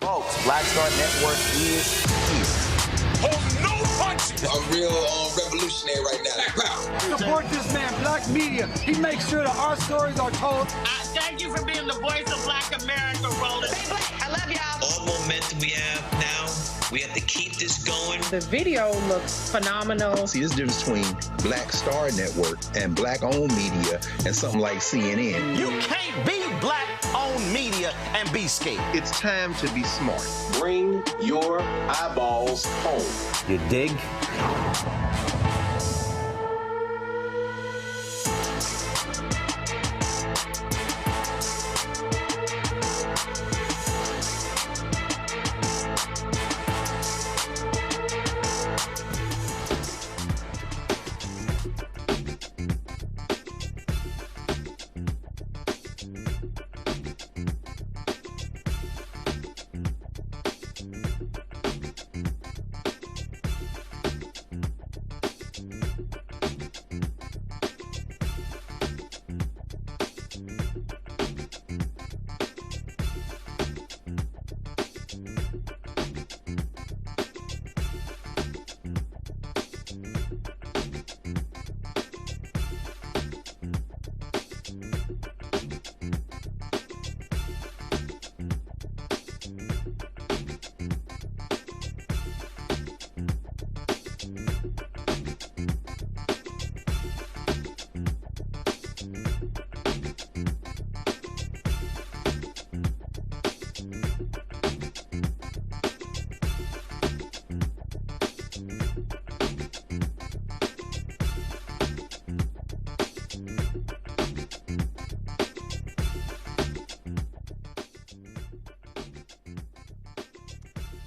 Folks, Black Star Network is here. Hold no punches! I'm real revolutionary right now. Support this man, Black Media. He makes sure that our stories are told. Thank you for being the voice of Black America, Roland. Stay black. I love y'all. All momentum we have now, we have to keep this going. The video looks phenomenal. See, there's a difference between Black Star Network and Black-owned media and something like CNN. You can't be Black-owned media and be scared. It's time to be smart. Bring your eyeballs home. You dig?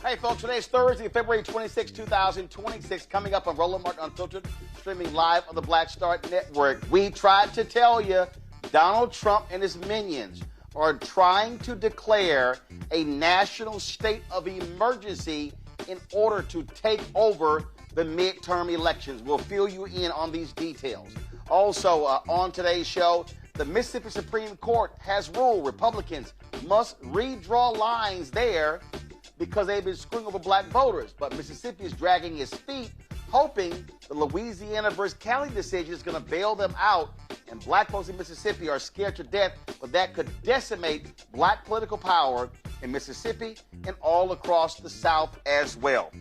Hey, folks, today is Thursday, February 26, 2026. Coming up on Roland Martin Unfiltered, streaming live on the Black Star Network. We tried to tell you Donald Trump and his minions are trying to declare a national state of emergency in order to take over the midterm elections. We'll fill you in on these details. Also, on today's show, the Mississippi Supreme Court has ruled Republicans must redraw lines there because they've been screwing over black voters. But Mississippi is dragging its feet, hoping the Louisiana versus Cali decision is going to bail them out. And black folks in Mississippi are scared to death, but that could decimate black political power in Mississippi and all across the South as well.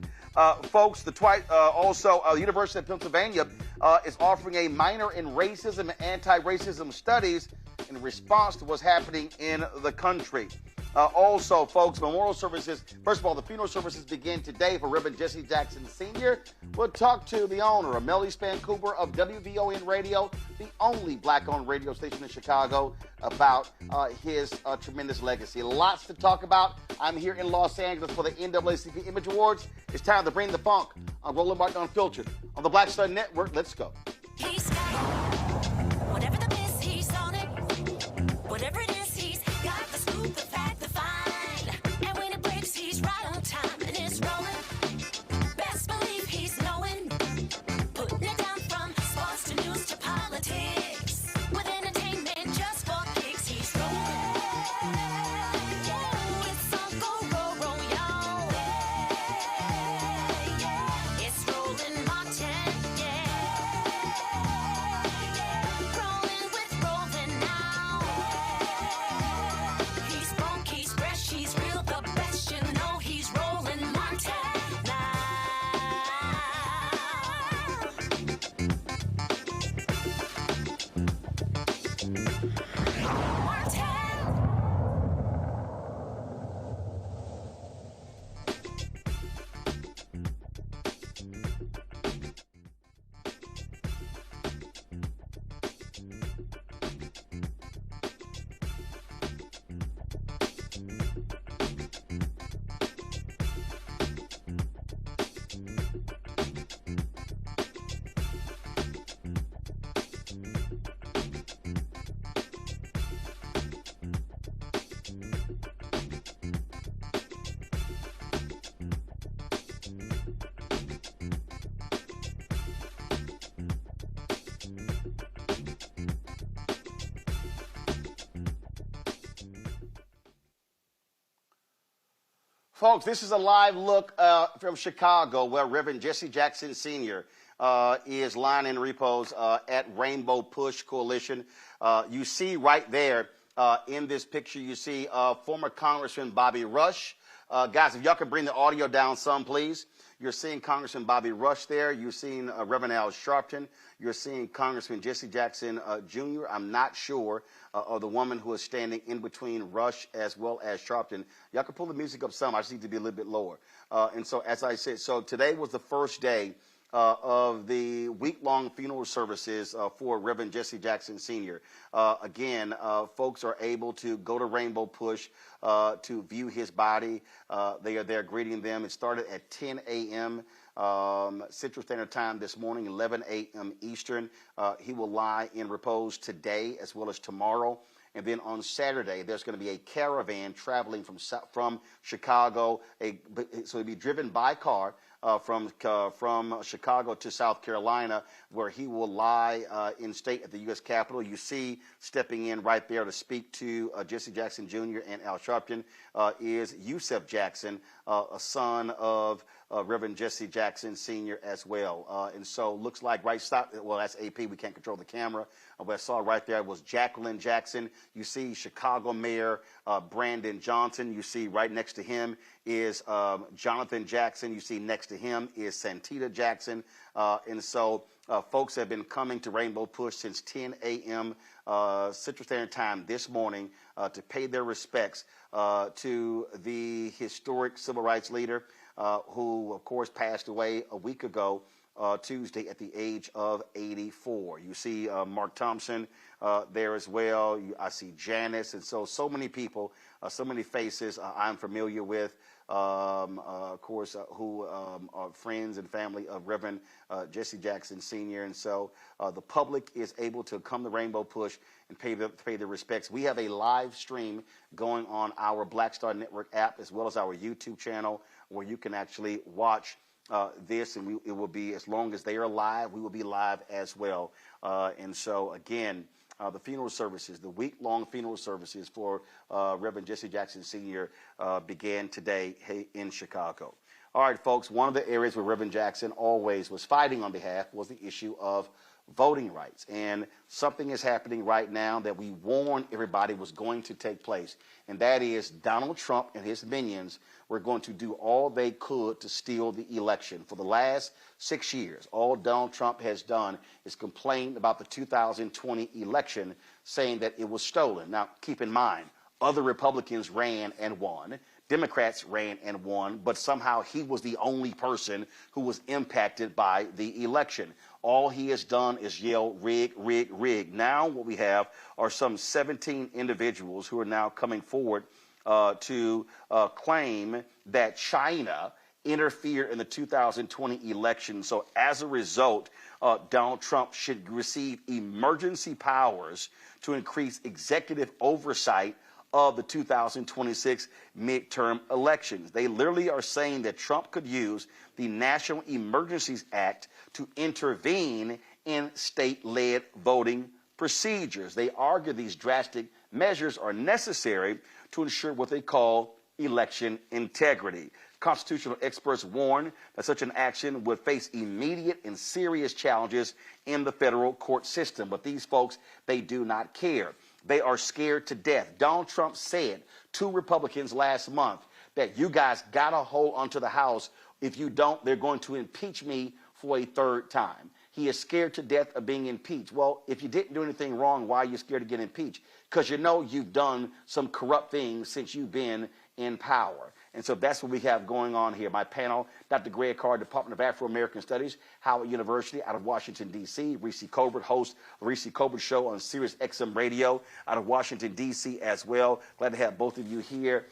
Folks, the University of Pennsylvania is offering a minor in racism and anti-racism studies in response to what's happening in the country. Also, folks, memorial services. First of all, the funeral services begin today for Reverend Jesse Jackson Sr. We'll talk to the owner, Amelie Span Cooper of WVON Radio, the only black-owned radio station in Chicago, about his tremendous legacy. Lots to talk about. I'm here in Los Angeles for the NAACP Image Awards. It's time to bring the funk on Roland Martin Unfiltered on the Black Star Network. Let's go. He's got whatever the miss, he's on it. Whatever it is, he's got the scoop, the fact, the find. And when it breaks, he's right on time and it's rolling. Best believe he's knowing. Putting it down from sports to news to politics. With entertainment just for kicks, he's rolling. It's on go, y'all. It's Roland Martin, yeah. Folks, this is a live look from Chicago where Reverend Jesse Jackson Sr. Is lying in repose at Rainbow Push Coalition. You see right there in this picture, you see former Congressman Bobby Rush. Guys, if y'all could bring the audio down some, please. You're seeing Congressman Bobby Rush there. You're seeing Reverend Al Sharpton. You're seeing Congressman Jesse Jackson Jr. I'm not sure of the woman who is standing in between Rush as well as Sharpton. Y'all can pull the music up some. I just need to be a little bit lower. And so, as I said, so today was the first day of the week-long funeral services for Reverend Jesse Jackson Sr. Again, folks are able to go to Rainbow Push to view his body. They are there greeting them. It started at 10 a.m. Central Standard Time this morning, 11 a.m. Eastern. He will lie in repose today as well as tomorrow. And then on Saturday, there's going to be a caravan traveling from Chicago. So it'll be driven by car from Chicago to South Carolina, where he will lie in state at the U.S. Capitol. You see stepping in right there to speak to Jesse Jackson Jr. and Al Sharpton is Yusef Jackson, a son of Reverend Jesse Jackson Sr. as well. And so looks like well, that's AP. We can't control the camera. What I saw right there was Jacqueline Jackson. You see Chicago Mayor Brandon Johnson. You see right next to him is Jonathan Jackson. You see next to him is Santita Jackson. And so folks have been coming to Rainbow Push since 10 a.m. Central Standard Time this morning to pay their respects to the historic civil rights leader who, of course, passed away a week ago Tuesday at the age of 84. You see Mark Thompson there as well. I see Janice, and so many people, so many faces I'm familiar with, of course, who are friends and family of Reverend Jesse Jackson Sr. And so the public is able to come to Rainbow Push and pay their respects. We have a live stream going on our Black Star Network app as well as our YouTube channel where you can actually watch this, and it will be, as long as they are live, we will be live as well. And so, again, the funeral services, the week-long funeral services for Reverend Jesse Jackson Sr. Began today in Chicago. All right, folks, one of the areas where Reverend Jackson always was fighting on behalf was the issue of voting rights. And something is happening right now that we warned everybody was going to take place, and that is Donald Trump and his minions were going to do all they could to steal the election. For the last 6 years, all Donald Trump has done is complain about the 2020 election, saying that it was stolen. Now, keep in mind, other Republicans ran and won. Democrats ran and won, but somehow he was the only person who was impacted by the election. All he has done is yell, rig, rig, rig. Now what we have are some 17 individuals who are now coming forward to claim that China interfered in the 2020 election. So as a result, Donald Trump should receive emergency powers to increase executive oversight of the 2026 midterm elections. They literally are saying that Trump could use the National Emergencies Act to intervene in state-led voting procedures. They argue these drastic measures are necessary to ensure what they call election integrity. Constitutional experts warn that such an action would face immediate and serious challenges in the federal court system. But these folks, they do not care. They are scared to death. Donald Trump said to Republicans last month that you guys got to hold onto the House. If you don't, they're going to impeach me for a third time. He is scared to death of being impeached. Well, if you didn't do anything wrong, why are you scared to get impeached? Because you know you've done some corrupt things since you've been in power. And so that's what we have going on here. My panel, Dr. Greg Carr, Department of Afro-American Studies, Howard University out of Washington, D.C. Reese Colbert, host of the Reese Colbert Show on Sirius XM Radio out of Washington, D.C. as well. Glad to have both of you here.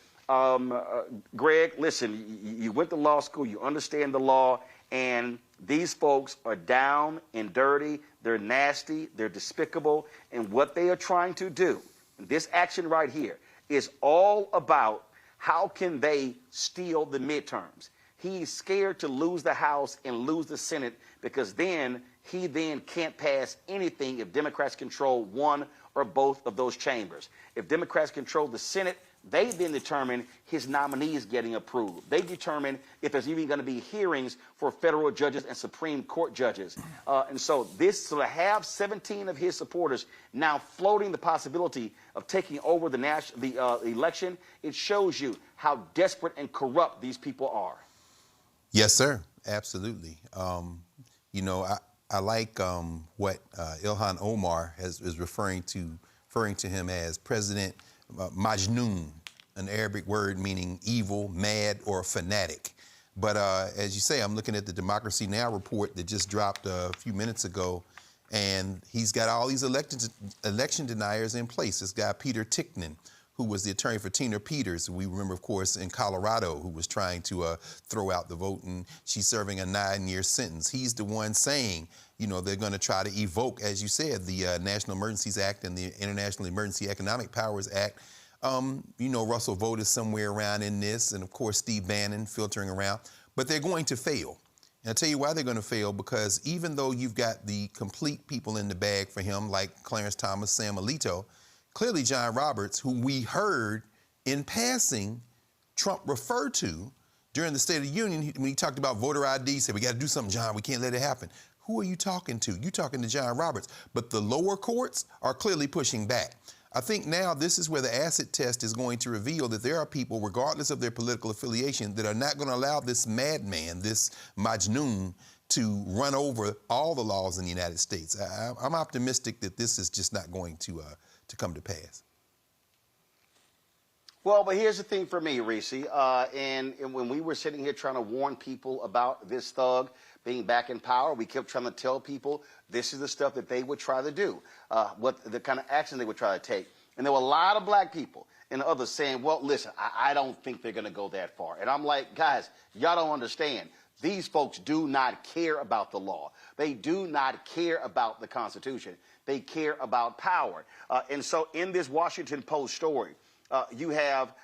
Greg, listen, you went to law school, you understand the law, and these folks are down and dirty, they're nasty, they're despicable, and what they are trying to do, this action right here, is all about how can they steal the midterms. He's scared to lose the House and lose the Senate because then he can't pass anything if Democrats control one or both of those chambers. If Democrats control the Senate, They then determine his nominees getting approved. They determine if there's even going to be hearings for federal judges and Supreme Court judges. And so to have 17 of his supporters now floating the possibility of taking over the election, it shows you how desperate and corrupt these people are. Yes, sir. Absolutely. You know, I like what Ilhan Omar is referring to him as President Majnoon, an Arabic word meaning evil, mad, or fanatic. But as you say, I'm looking at the Democracy Now! Report that just dropped a few minutes ago, and he's got all these election deniers in place. This guy, Peter Ticknen, who was the attorney for Tina Peters, who we remember, of course, in Colorado, who was trying to throw out the vote, and she's serving a 9-year sentence. He's the one saying, you know, they're going to try to evoke, as you said, the National Emergencies Act and the International Emergency Economic Powers Act. You know, Russell Vought is somewhere around in this, and of course, Steve Bannon filtering around, but they're going to fail. And I'll tell you why they're going to fail, because even though you've got the complete people in the bag for him, like Clarence Thomas, Sam Alito, clearly John Roberts, who we heard in passing Trump refer to during the State of the Union, when he talked about voter ID, said, we got to do something, John, we can't let it happen. Who are you talking to? You're talking to John Roberts. But the lower courts are clearly pushing back. I think now this is where the acid test is going to reveal that there are people, regardless of their political affiliation, that are not going to allow this madman, this Majnoon, to run over all the laws in the United States. I'm optimistic that this is just not going to come to pass. Well, but here's the thing for me, Reese, and when we were sitting here trying to warn people about this thug being back in power, we kept trying to tell people this is the stuff that they would try to do, what the kind of action they would try to take. And there were a lot of black people and others saying, well, listen, I don't think they're going to go that far. And I'm like, guys, y'all don't understand. These folks do not care about the law. They do not care about the Constitution. They care about power. And so in this Washington Post story, you have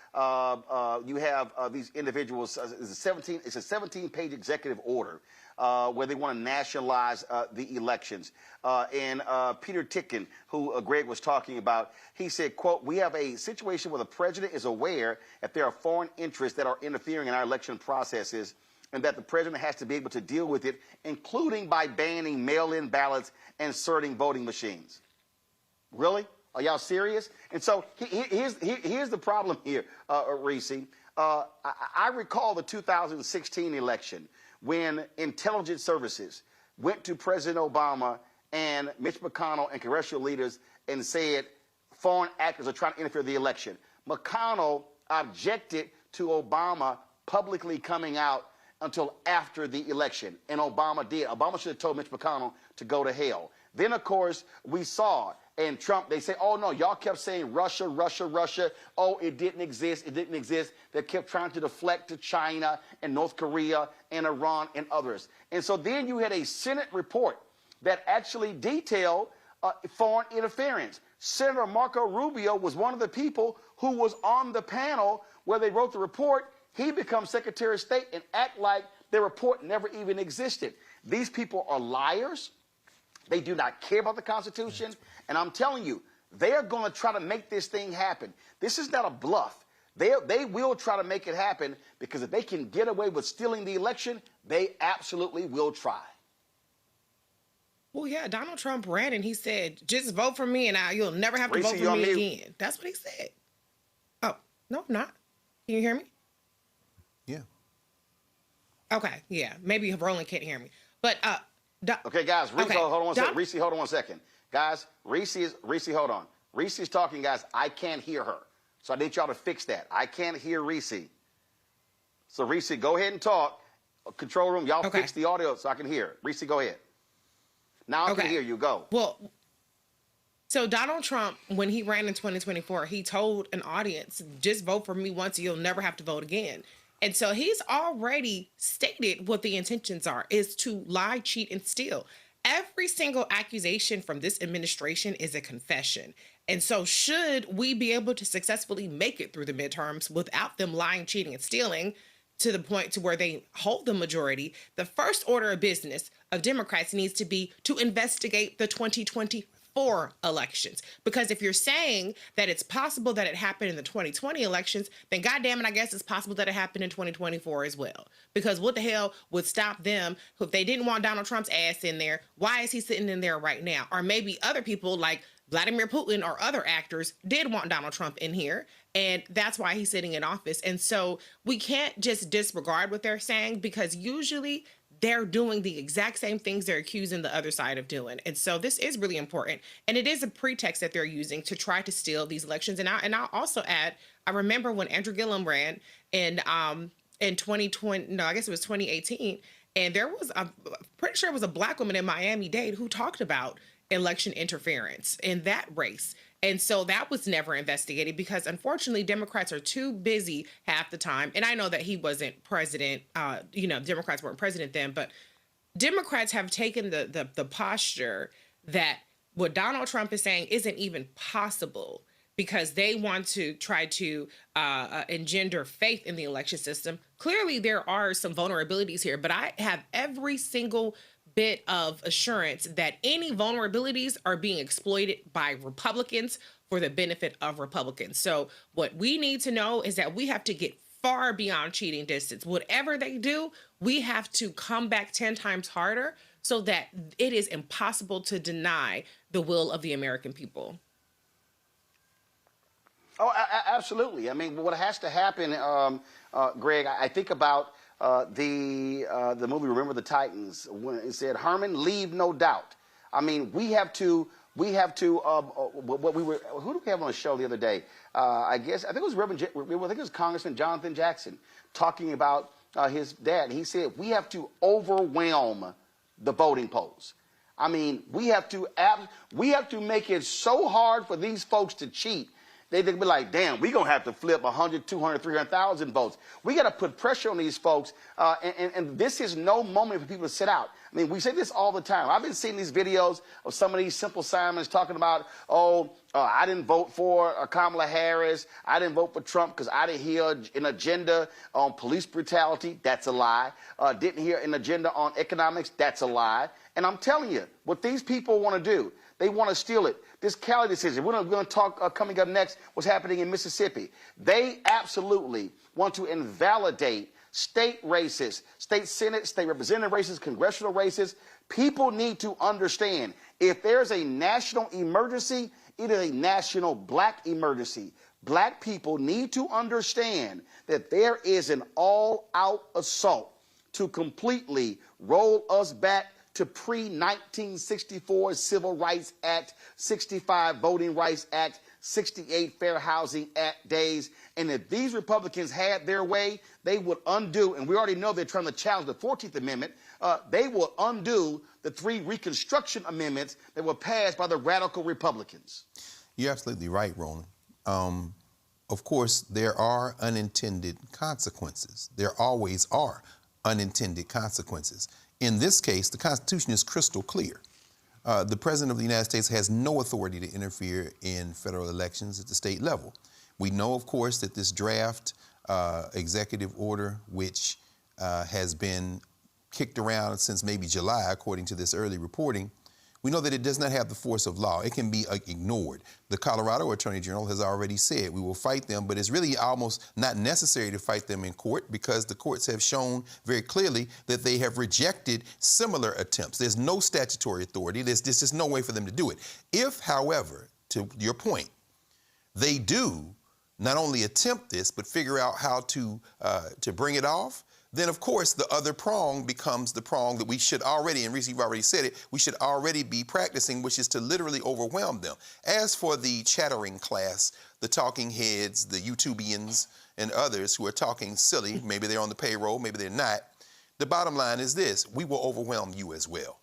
these individuals. It's a 17-page executive order where they want to nationalize the elections. And Peter Ticknen, who Greg was talking about, he said, quote, we have a situation where the president is aware that there are foreign interests that are interfering in our election processes, and that the president has to be able to deal with it, including by banning mail-in ballots and inserting voting machines. Really? Are y'all serious? And so here's the problem here, Reese. I recall the 2016 election when intelligence services went to President Obama and Mitch McConnell and congressional leaders and said foreign actors are trying to interfere in the election. McConnell objected to Obama publicly coming out until after the election, and Obama did. Obama should have told Mitch McConnell to go to hell. Then, of course, we saw, and Trump, they say, oh, no, y'all kept saying Russia, Russia, Russia. Oh, it didn't exist. It didn't exist. They kept trying to deflect to China and North Korea and Iran and others. And so then you had a Senate report that actually detailed foreign interference. Senator Marco Rubio was one of the people who was on the panel where they wrote the report. He becomes Secretary of State and act like the report never even existed. These people are liars. They do not care about the Constitution. And I'm telling you, they are going to try to make this thing happen. This is not a bluff. They will try to make it happen, because if they can get away with stealing the election, they absolutely will try. Well, yeah, Donald Trump ran and he said, just vote for me and you'll never have to vote for me again. That's what he said. Oh, no, I'm not. Can you hear me? Yeah. Okay, yeah. Maybe Roland can't hear me. But okay, guys, Reese, hold on one second. Reese, hold on one second. Guys, Reese, hold on. Reese is talking, guys. I can't hear her. So I need y'all to fix that. I can't hear Reese. So Reese, go ahead and talk. Control room, y'all fix the audio so I can hear. Reese, go ahead. Now I can hear you. Go. Well, so Donald Trump, when he ran in 2024, he told an audience, just vote for me once and you'll never have to vote again. And so he's already stated what the intentions are, is to lie, cheat, and steal. Every single accusation from this administration is a confession. And so should we be able to successfully make it through the midterms without them lying, cheating, and stealing to the point to where they hold the majority, the first order of business of Democrats needs to be to investigate the 2020 2024 elections. Because if you're saying that it's possible that it happened in the 2020 elections, then goddamn it, I guess it's possible that it happened in 2024 as well. Because what the hell would stop them if they didn't want Donald Trump's ass in there? Why is he sitting in there right now? Or maybe other people like Vladimir Putin or other actors did want Donald Trump in here, and that's why he's sitting in office. And so we can't just disregard what they're saying, because usually they're doing the exact same things they're accusing the other side of doing. And so this is really important. And it is a pretext that they're using to try to steal these elections. And I'll also add, I remember when Andrew Gillum ran in 2020, no, I guess it was 2018, and there was, I'm pretty sure it was a black woman in Miami-Dade who talked about election interference in that race. And so that was never investigated because, unfortunately, Democrats are too busy half the time. And I know that he wasn't president, Democrats weren't president then, but Democrats have taken the posture that what Donald Trump is saying isn't even possible, because they want to try to engender faith in the election system. Clearly, there are some vulnerabilities here, but I have every single bit of assurance that any vulnerabilities are being exploited by Republicans for the benefit of Republicans. So what we need to know is that we have to get far beyond cheating distance. Whatever they do, we have to come back 10 times harder so that it is impossible to deny the will of the American people. Oh, absolutely. I mean, what has to happen, Greg, I think about the movie Remember the Titans, when it said, Herman, leave no doubt. I mean, we have to, who did we have on the show the other day? I think it was Congressman Jonathan Jackson talking about his dad. He said, we have to overwhelm the voting polls. I mean, we have to make it so hard for these folks to cheat. They'd be like, damn, we're going to have to flip 100, 200, 300,000 votes. We got to put pressure on these folks. And this is no moment for people to sit out. I mean, we say this all the time. I've been seeing these videos of some of these Simple Simons talking about, I didn't vote for Kamala Harris. I didn't vote for Trump because I didn't hear an agenda on police brutality. That's a lie. Didn't hear an agenda on economics. That's a lie. And I'm telling you, what these people want to do, they want to steal it. This Cali decision, we're going to talk coming up next what's happening in Mississippi. They absolutely want to invalidate state races, state Senate, state representative races, congressional races. People need to understand, if there's a national emergency, it is a national black emergency. Black people need to understand that there is an all-out assault to completely roll us back to pre-1964 Civil Rights Act, 65 Voting Rights Act, 68 Fair Housing Act days. And if these Republicans had their way, they would undo, and we already know they're trying to challenge the 14th Amendment, they will undo the 3 Reconstruction Amendments that were passed by the radical Republicans. You're absolutely right, Roland. Of course, there are unintended consequences. There always are unintended consequences. In this case, the Constitution is crystal clear. The President of the United States has no authority to interfere in federal elections at the state level. We know, of course, that this draft executive order, which has been kicked around since maybe July, according to this early reporting, we know that it does not have the force of law. It can be ignored. The Colorado Attorney General has already said we will fight them, but it's really almost not necessary to fight them in court because the courts have shown very clearly that they have rejected similar attempts. There's no statutory authority. There's just no way for them to do it. If, however, to your point, they do not only attempt this, but figure out how to bring it off, then of course the other prong becomes the prong that we should already, and Reese, you've already said it, we should already be practicing, which is to literally overwhelm them. As for the chattering class, the talking heads, the YouTubians, and others who are talking silly, maybe they're on the payroll, maybe they're not, the bottom line is this: we will overwhelm you as well.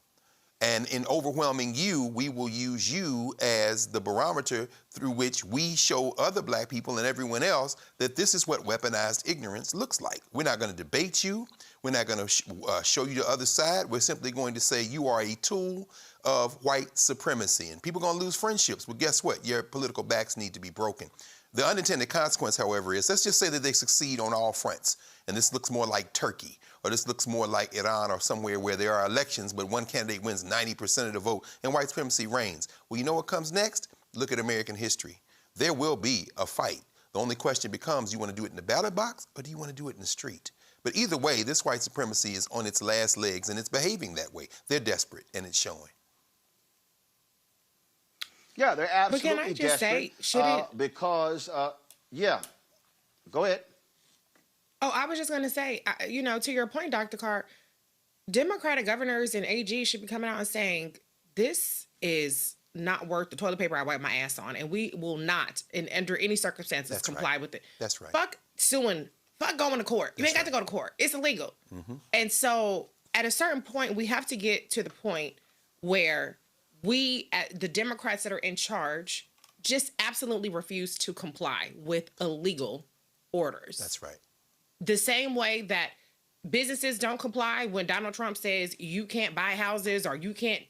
And in overwhelming you, we will use you as the barometer through which we show other black people and everyone else that this is what weaponized ignorance looks like. We're not going to debate you. We're not going to show you the other side. We're simply going to say you are a tool of white supremacy. And people are going to lose friendships. Well, guess what? Your political backs need to be broken. The unintended consequence, however, is let's just say that they succeed on all fronts. And this looks more like Turkey, or this looks more like Iran or somewhere where there are elections, but one candidate wins 90% of the vote and white supremacy reigns. Well, you know what comes next? Look at American history. There will be a fight. The only question becomes, you want to do it in the ballot box or do you want to do it in the street? But either way, this white supremacy is on its last legs and it's behaving that way. They're desperate and it's showing. Yeah, they're absolutely desperate. But can I just say, should it? Because, yeah, go ahead. Oh, I was just going to say, to your point, Dr. Carr, Democratic governors and AG should be coming out and saying, this is not worth the toilet paper I wipe my ass on, and we will not, under any circumstances, comply with it. That's right. Fuck suing. Fuck going to court. You ain't got to go to court. It's illegal. Mm-hmm. And so at a certain point, we have to get to the point where the Democrats that are in charge, just absolutely refuse to comply with illegal orders. That's right. The same way that businesses don't comply when Donald Trump says you can't buy houses or you can't,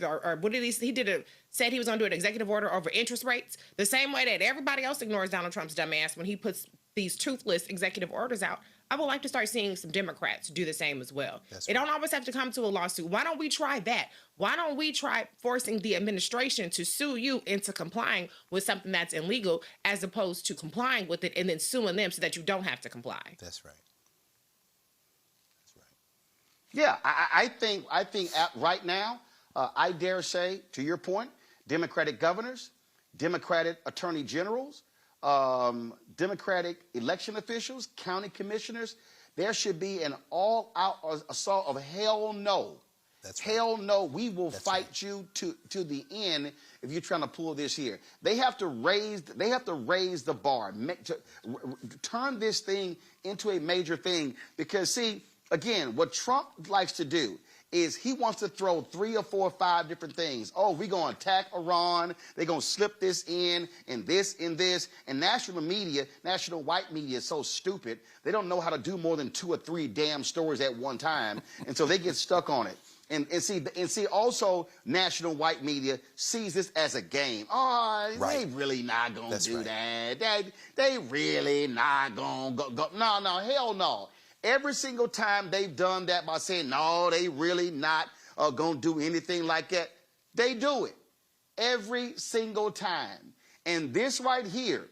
or what did he said he was going to do an executive order over interest rates. The same way that everybody else ignores Donald Trump's dumb ass when he puts these toothless executive orders out. I would like to start seeing some Democrats do the same as well. It don't always have to come to a lawsuit. Why don't we try that? Why don't we try forcing the administration to sue you into complying with something that's illegal as opposed to complying with it and then suing them so that you don't have to comply? That's right. Yeah, I think right now, I dare say, to your point, Democratic governors, Democratic attorney generals, Democratic election officials, county commissioners, there should be an all-out assault of hell no. That's right. Hell no, we will fight you to the end if you're trying to pull this here. They have to raise the bar, turn this thing into a major thing because, see, again, what Trump likes to do is he wants to throw 3 or 4 or 5 different things. Oh, we're going to attack Iran. They're going to slip this in and this and this. And national media, national white media is so stupid. They don't know how to do more than 2 or 3 damn stories at one time. And so they get stuck on it. And see, also national white media sees this as a game. Oh, they really not going to do that. They really not going to go. No, hell no. Every single time they've done that by saying, no, they really not going to do anything like that, they do it. Every single time. And this right here,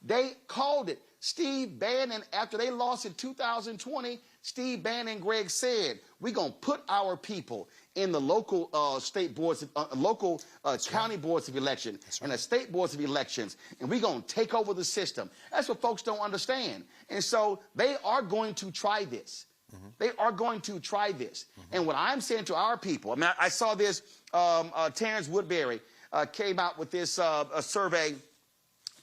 they called it. Steve Bannon, after they lost in 2020, Steve Bannon and Greg said, we're going to put our people in the local state boards, county boards of election and the state boards of elections, and we're going to take over the system. That's what folks don't understand. And so they are going to try this. Mm-hmm. They are going to try this. Mm-hmm. And what I'm saying to our people, I mean, I saw this, Terrence Woodbury came out with this a survey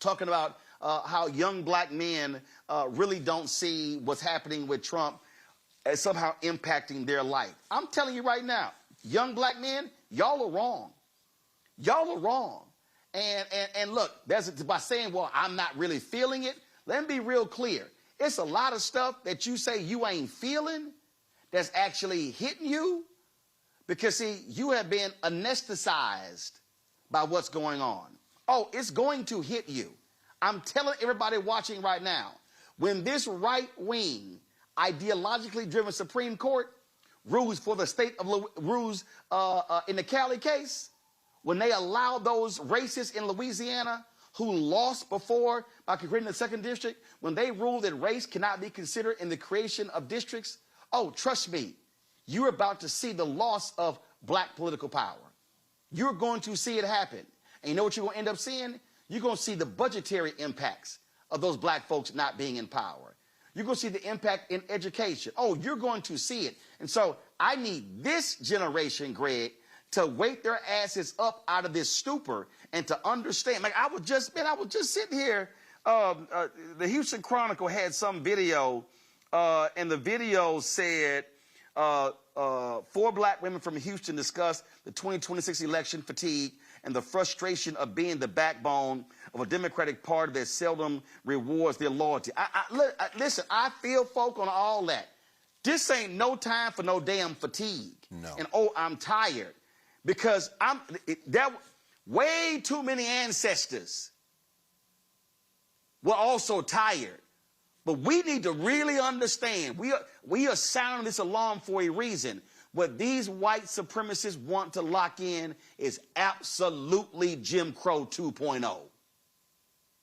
talking about how young black men really don't see what's happening with Trump as somehow impacting their life. I'm telling you right now, young black men, y'all are wrong. Y'all are wrong. And look, by saying, well, I'm not really feeling it, let me be real clear. It's a lot of stuff that you say you ain't feeling that's actually hitting you because, see, you have been anesthetized by what's going on. Oh, it's going to hit you. I'm telling everybody watching right now, when this right-wing, ideologically driven Supreme Court rules for the state of rules in the Cali case, when they allow those racists in Louisiana who lost before by creating the 2nd district, when they rule that race cannot be considered in the creation of districts, oh, trust me, you're about to see the loss of black political power. You're going to see it happen. And you know what you're going to end up seeing? You're going to see the budgetary impacts of those black folks not being in power. You're going to see the impact in education. Oh, you're going to see it. And so I need this generation, Greg, to wake their asses up out of this stupor and to understand. Like I was just sitting here. The Houston Chronicle had some video, and the video said 4 black women from Houston discussed the 2026 election fatigue and the frustration of being the backbone of a Democratic Party that seldom rewards their loyalty. Listen, I feel folk on all that. This ain't no time for no damn fatigue. No. And oh, I'm tired. Because way too many ancestors were also tired But we need to really understand, we are sounding this alarm for a reason. What these white supremacists want to lock in is absolutely Jim Crow 2.0.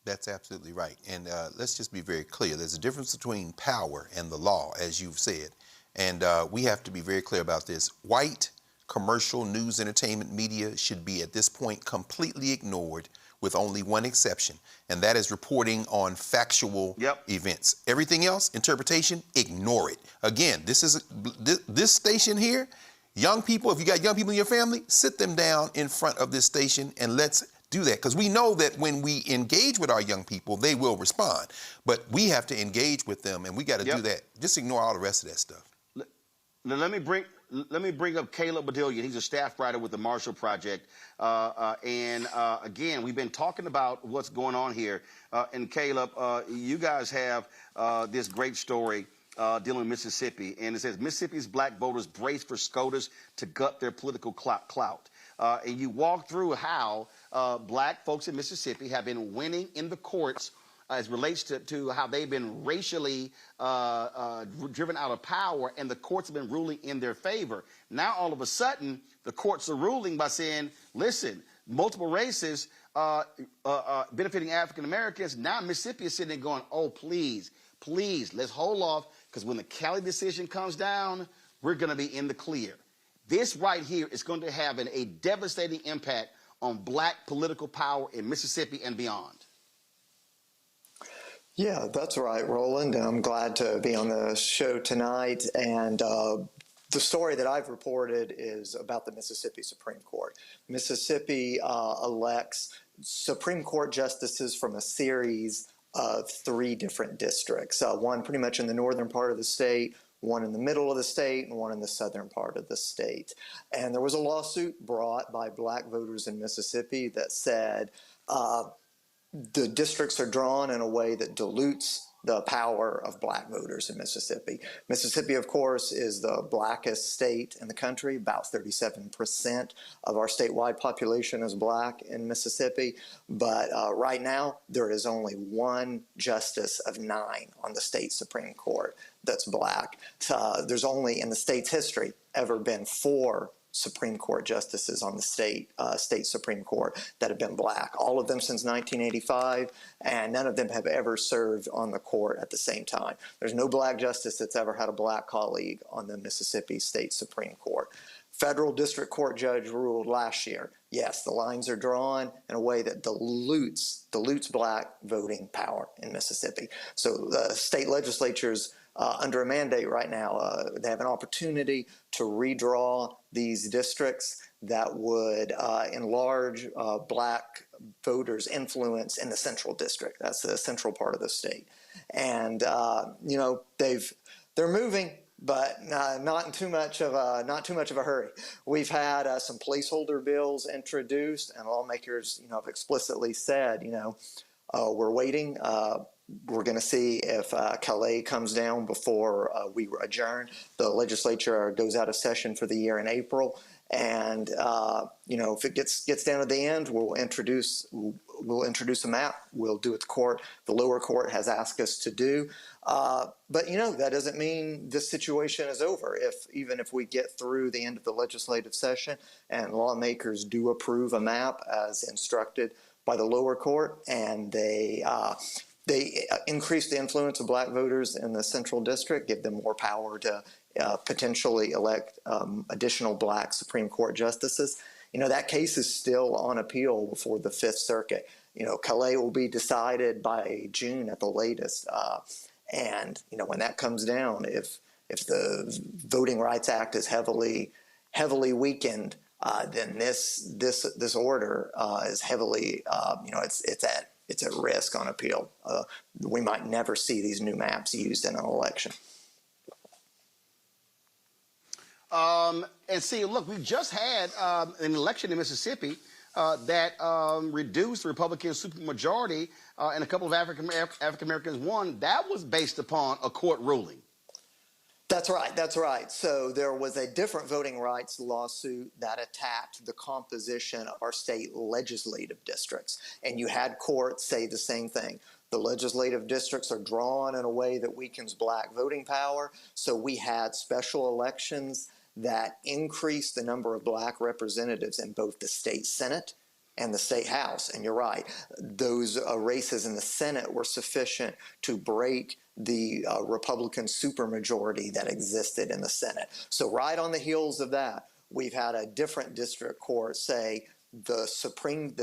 That's absolutely right. And let's just be very clear. There's a difference between power and the law, as you've said. And we have to be very clear about this. White commercial news, entertainment, media should be at this point completely ignored, with only one exception, and that is reporting on factual events. Everything else, interpretation, ignore it. Again, this station here, young people, if you got young people in your family, sit them down in front of this station and let's do that. Because we know that when we engage with our young people, they will respond. But we have to engage with them, and we got to do that. Just ignore all the rest of that stuff. Let me bring up Caleb Bedelia. He's a staff writer with the Marshall Project. Again, we've been talking about what's going on here. And Caleb, you guys have this great story dealing with Mississippi. And it says, Mississippi's black voters brace for SCOTUS to gut their political clout. And you walk through how black folks in Mississippi have been winning in the courts as relates to how they've been racially driven out of power, and the courts have been ruling in their favor. Now, all of a sudden, the courts are ruling by saying, listen, multiple races benefiting African Americans. Now Mississippi is sitting there going, oh, please, let's hold off, because when the Cali decision comes down, we're going to be in the clear. This right here is going to have a devastating impact on black political power in Mississippi and beyond. Yeah, that's right, Roland. I'm glad to be on the show tonight. And the story that I've reported is about the Mississippi Supreme Court. Mississippi elects Supreme Court justices from a series of 3 different districts, one pretty much in the northern part of the state, one in the middle of the state, and one in the southern part of the state. And there was a lawsuit brought by black voters in Mississippi that said, the districts are drawn in a way that dilutes the power of black voters in Mississippi. Mississippi, of course, is the blackest state in the country. About 37% of our statewide population is black in Mississippi. But right now, there is only 1 justice of 9 on the state Supreme Court that's black. There's only, in the state's history, ever been 4 Supreme Court justices on the state Supreme Court that have been black, all of them since 1985, and none of them have ever served on the court at the same time. There's no black justice that's ever had a black colleague on the Mississippi State Supreme Court. Federal district court judge ruled last year, yes, the lines are drawn in a way that dilutes black voting power in Mississippi. So the state legislatures under a mandate right now, they have an opportunity to redraw these districts that would enlarge black voters' influence in the central district. That's the central part of the state. And, you know, they're moving, but not in too much of a hurry. We've had some placeholder bills introduced, and lawmakers, you know, have explicitly said, you know, we're waiting. We're going to see if Calais comes down before we adjourn. The legislature goes out of session for the year in April, and you know, if it gets down to the end, we'll introduce a map. We'll do what the court, the lower court, has asked us to do. But you know, that doesn't mean this situation is over. Even if we get through the end of the legislative session and lawmakers do approve a map as instructed by the lower court, and they increase the influence of black voters in the central district, give them more power to potentially elect additional black Supreme Court justices. You know, that case is still on appeal before the Fifth Circuit. You know, Calais will be decided by June at the latest. And, you know, when that comes down, if the Voting Rights Act is heavily weakened, then this order is heavily, you know, it's at risk on appeal. We might never see these new maps used in an election. And see, look, we just had an election in Mississippi that reduced the Republican supermajority, and a couple of African Americans won. That was based upon a court ruling. That's right. So there was a different voting rights lawsuit that attacked the composition of our state legislative districts. And you had courts say the same thing. The legislative districts are drawn in a way that weakens black voting power. So we had special elections that increased the number of black representatives in both the state Senate and the state House. And you're right, those races in the Senate were sufficient to break the Republican supermajority that existed in the Senate. So right on the heels of that, we've had a different district court say the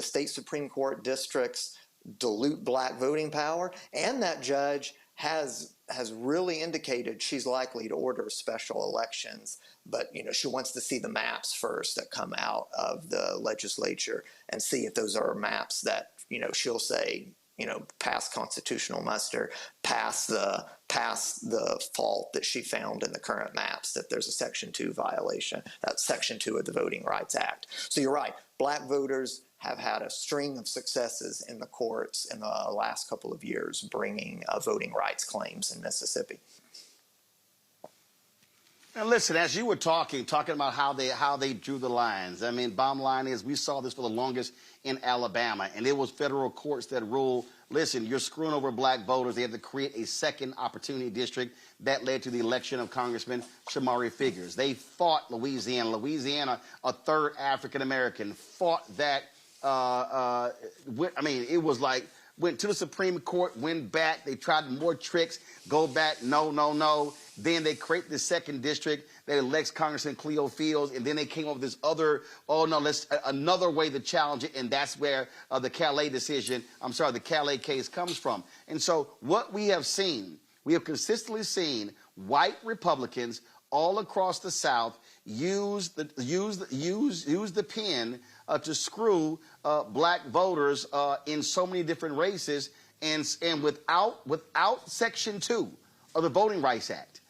state Supreme Court districts dilute black voting power, and that judge has really indicated she's likely to order special elections, but she wants to see the maps first that come out of the legislature and see if those are maps that she'll say pass constitutional muster, pass the fault that she found in the current maps, that there's a Section 2 violation. That's Section 2 of the Voting Rights Act. So you're right, black voters have had a string of successes in the courts in the last couple of years bringing voting rights claims in Mississippi. And listen, as you were talking about how they drew the lines. I mean, bottom line is we saw this for the longest in Alabama, and it was federal courts that ruled, listen, you're screwing over black voters. They had to create a second opportunity district that led to the election of Congressman Shamari Figures. They fought Louisiana. Louisiana, a third African-American, fought that. It was like, went to the Supreme Court, went back, they tried more tricks, go back, no. Then they create the second district that elects Congressman Cleo Fields, and then they came up with this other, another way to challenge it, and that's where the Calais case comes from. And so what we have seen, we have consistently seen white Republicans all across the South use the pen to screw black voters in so many different races, and without Section 2 of the Voting Rights Act,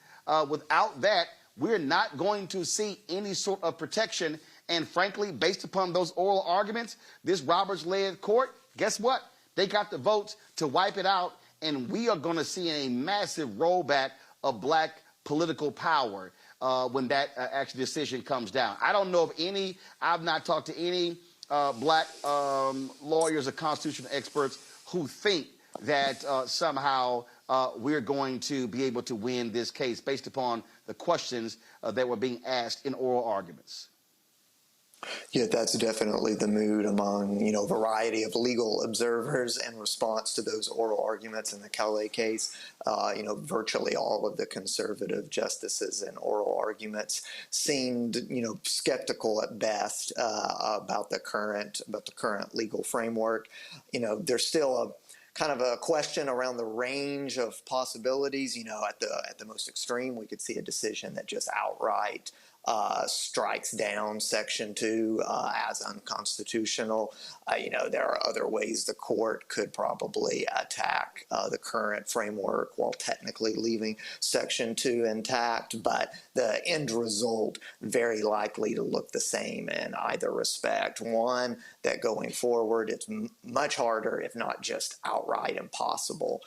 without that, we're not going to see any sort of protection. And frankly, based upon those oral arguments, this Roberts-led court, guess what? They got the votes to wipe it out, and we are going to see a massive rollback of black political power when that actual decision comes down. I don't know of any, I've not talked to any black lawyers or constitutional experts who think that somehow we're going to be able to win this case based upon the questions that were being asked in oral arguments. Yeah, that's definitely the mood among, a variety of legal observers in response to those oral arguments in the Calais case. Virtually all of the conservative justices in oral arguments seemed, skeptical at best about the current legal framework. There's still a kind of a question around the range of possibilities. At the most extreme, we could see a decision that just outright strikes down Section 2 as unconstitutional. There are other ways the court could probably attack the current framework while technically leaving Section 2 intact, but the end result very likely to look the same in either respect. One, that going forward it's much harder, if not just outright impossible,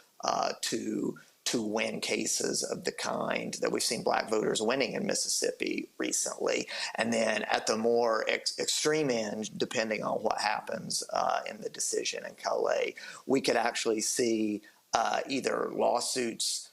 to win cases of the kind that we've seen black voters winning in Mississippi recently. And then at the more extreme end, depending on what happens in the decision in Calais, we could actually see either lawsuits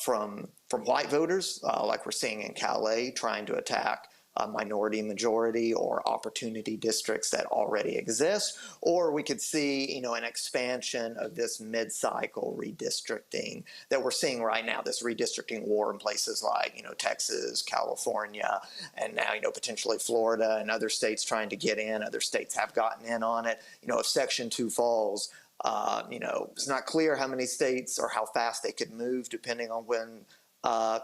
from white voters, like we're seeing in Calais, trying to attack a minority majority or opportunity districts that already exist, or we could see, an expansion of this mid-cycle redistricting that we're seeing right now, this redistricting war in places like, Texas, California, and now, potentially Florida and other states trying to get in. Other states have gotten in on it. If Section 2 falls, it's not clear how many states or how fast they could move depending on when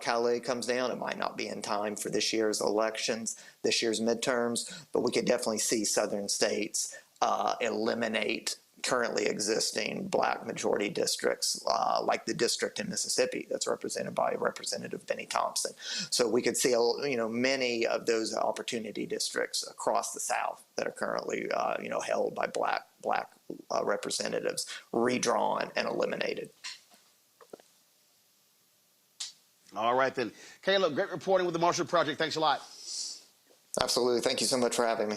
Calais comes down. It might not be in time for this year's elections, this year's midterms, but we could definitely see southern states eliminate currently existing black majority districts, like the district in Mississippi that's represented by Representative Benny Thompson. So we could see, many of those opportunity districts across the South that are currently, held by black representatives redrawn and eliminated. All right, then. Caleb, great reporting with the Marshall Project. Thanks a lot. Absolutely. Thank you so much for having me.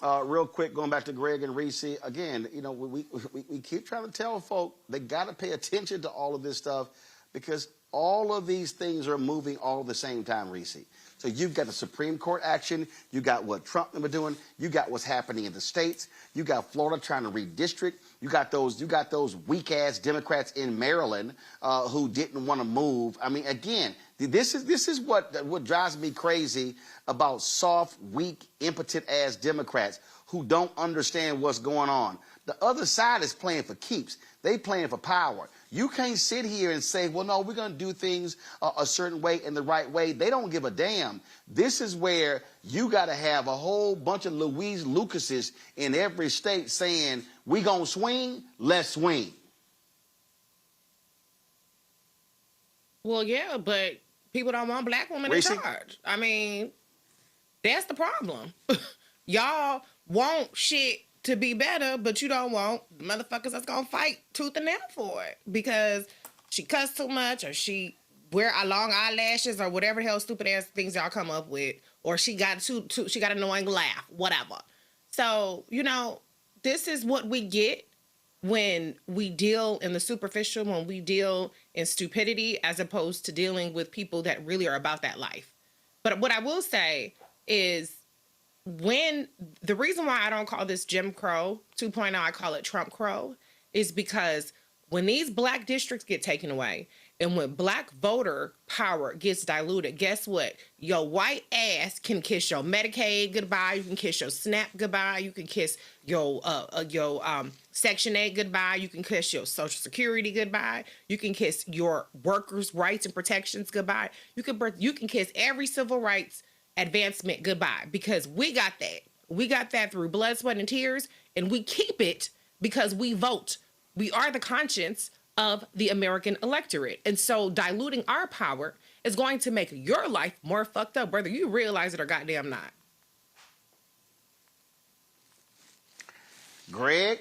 Real quick, going back to Greg and Reese, again, we keep trying to tell folk they got to pay attention to all of this stuff because all of these things are moving all at the same time, Reese. So you've got the Supreme Court action, you got what Trump and them are doing, you got what's happening in the states, you got Florida trying to redistrict, you got those weak-ass Democrats in Maryland who didn't want to move. I mean, again, this is what drives me crazy about soft, weak, impotent-ass Democrats who don't understand what's going on. The other side is playing for keeps. They playing for power. You can't sit here and say, well, no, we're going to do things a certain way in the right way. They don't give a damn. This is where you got to have a whole bunch of Louise Lucases in every state saying, we going to swing, let's swing. Well, yeah, but people don't want black women in charge. I mean, that's the problem. Y'all want shit to be better, but you don't want motherfuckers that's gonna fight tooth and nail for it because she cussed too much or she wear long eyelashes or whatever the hell stupid ass things y'all come up with, or she got she got an annoying laugh, whatever. So, this is what we get when we deal in the superficial, when we deal in stupidity, as opposed to dealing with people that really are about that life. But what I will say is, when the reason why I don't call this Jim Crow 2.0, I call it Trump Crow, is because when these black districts get taken away and when black voter power gets diluted, guess what? Your white ass can kiss your Medicaid goodbye. You can kiss your SNAP goodbye. You can kiss your Section 8 goodbye. You can kiss your Social Security goodbye. You can kiss your workers' rights and protections goodbye. You can kiss every civil rights advancement goodbye, because we got that. We got that through blood, sweat, and tears, and we keep it because we vote. We are the conscience of the American electorate. And so diluting our power is going to make your life more fucked up, whether you realize it or goddamn not. Greg,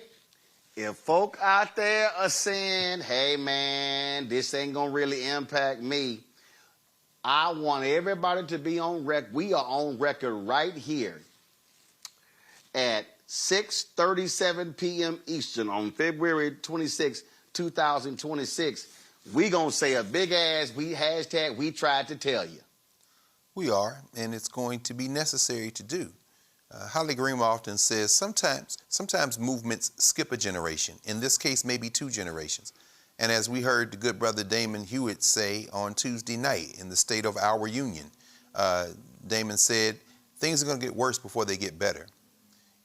if folk out there are saying, hey man, this ain't gonna really impact me, I want everybody to be on record. We are on record right here at 6:37 p.m. Eastern on February 26, 2026. We gonna say a big ass hashtag we tried to tell you. We are, and it's going to be necessary to do. Holly Green often says sometimes movements skip a generation. In this case, maybe 2 generations. And as we heard the good brother Damon Hewitt say on Tuesday night in the State of Our Union, Damon said, things are going to get worse before they get better.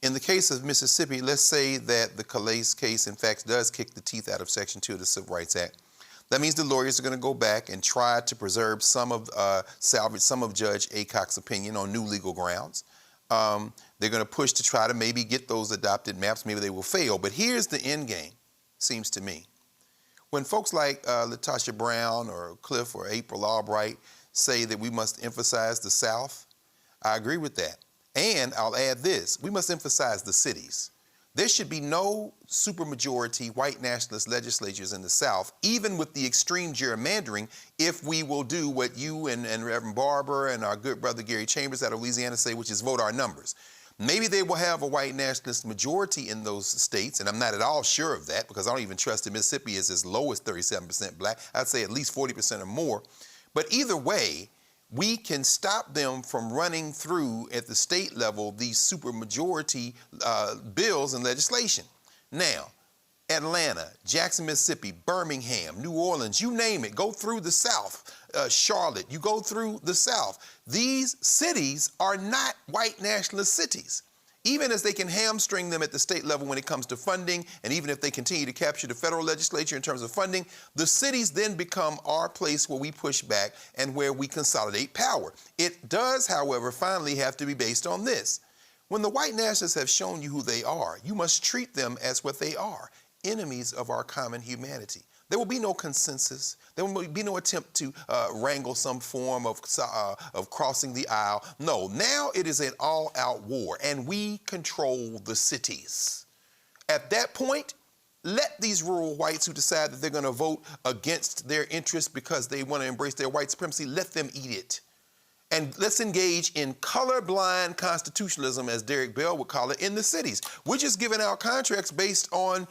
In the case of Mississippi, let's say that the Calais case, in fact, does kick the teeth out of Section 2 of the Civil Rights Act. That means the lawyers are going to go back and try to preserve salvage some of Judge Aycock's opinion on new legal grounds. They're going to push to try to maybe get those adopted maps. Maybe they will fail. But here's the end game, seems to me. When folks like Latasha Brown or Cliff or April Albright say that we must emphasize the South, I agree with that. And I'll add this, we must emphasize the cities. There should be no supermajority white nationalist legislatures in the South, even with the extreme gerrymandering, if we will do what you and Reverend Barber and our good brother Gary Chambers out of Louisiana say, which is vote our numbers. Maybe they will have a white nationalist majority in those states, and I'm not at all sure of that because I don't even trust that Mississippi is as low as 37% black. I'd say at least 40% or more. But either way, we can stop them from running through at the state level these supermajority bills and legislation. Now, Atlanta, Jackson, Mississippi, Birmingham, New Orleans, you name it, go through the South. Charlotte, you go through the South. These cities are not white nationalist cities. Even as they can hamstring them at the state level when it comes to funding, and even if they continue to capture the federal legislature in terms of funding, the cities then become our place where we push back and where we consolidate power. It does, however, finally have to be based on this. When the white nationalists have shown you who they are, you must treat them as what they are, enemies of our common humanity. There will be no consensus. There will be no attempt to wrangle some form of crossing the aisle. No, now it is an all-out war, and we control the cities. At that point, let these rural whites who decide that they're going to vote against their interests because they want to embrace their white supremacy, let them eat it. And let's engage in colorblind constitutionalism, as Derek Bell would call it, in the cities. We're just giving out contracts based on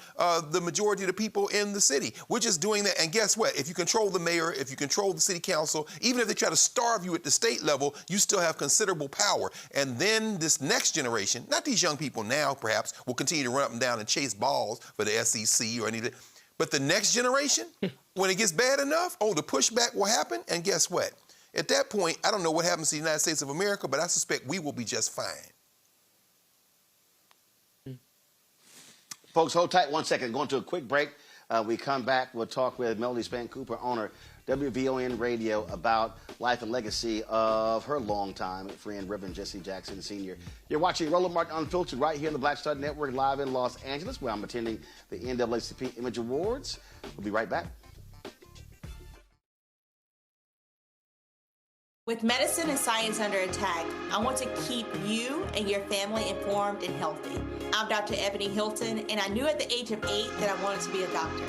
the majority of the people in the city. We're just doing that. And guess what? If you control the mayor, if you control the city council, even if they try to starve you at the state level, you still have considerable power. And then this next generation, not these young people now, perhaps, will continue to run up and down and chase balls for the SEC or anything. But the next generation, when it gets bad enough, the pushback will happen. And guess what? At that point, I don't know what happens to the United States of America, but I suspect we will be just fine. Folks, hold tight 1 second. Going to a quick break. We come back. We'll talk with Melody Span Cooper, owner, WVON Radio, about life and legacy of her longtime friend, Reverend Jesse Jackson Sr. You're watching Roland Martin Unfiltered right here on the Black Star Network, live in Los Angeles, where I'm attending the NAACP Image Awards. We'll be right back. With medicine and science under attack, I want to keep you and your family informed and healthy. I'm Dr. Ebony Hilton, and I knew at the age of 8 that I wanted to be a doctor.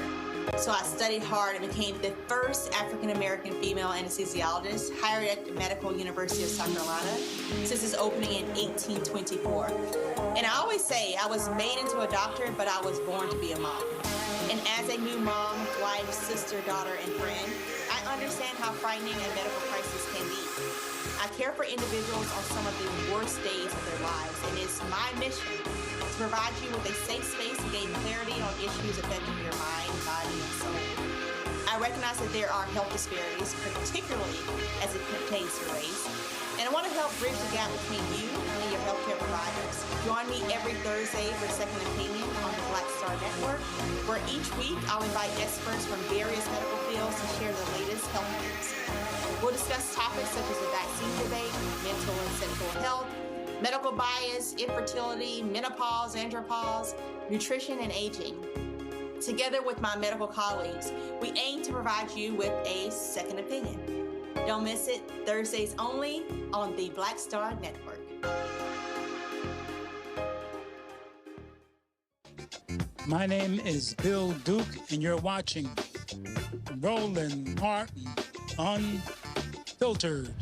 So I studied hard and became the first African-American female anesthesiologist hired at the Medical University of South Carolina since its opening in 1824. And I always say I was made into a doctor, but I was born to be a mom. And as a new mom, wife, sister, daughter, and friend, I understand how frightening a medical crisis can be. I care for individuals on some of the worst days of their lives, and it's my mission to provide you with a safe space to gain clarity on issues affecting your mind, body, and soul. I recognize that there are health disparities, particularly as it pertains to race, and I want to help bridge the gap between you and your healthcare providers. Join me every Thursday for Second Opinion on the Black Star Network, where each week I'll invite experts from various medical fields to share the latest health news. We'll discuss topics such as the vaccine debate, mental and sexual health, medical bias, infertility, menopause, andropause, nutrition, and aging. Together with my medical colleagues, we aim to provide you with a second opinion. Don't miss it, Thursdays only on the Black Star Network. My name is Bill Duke, and you're watching Roland Martin Unfiltered.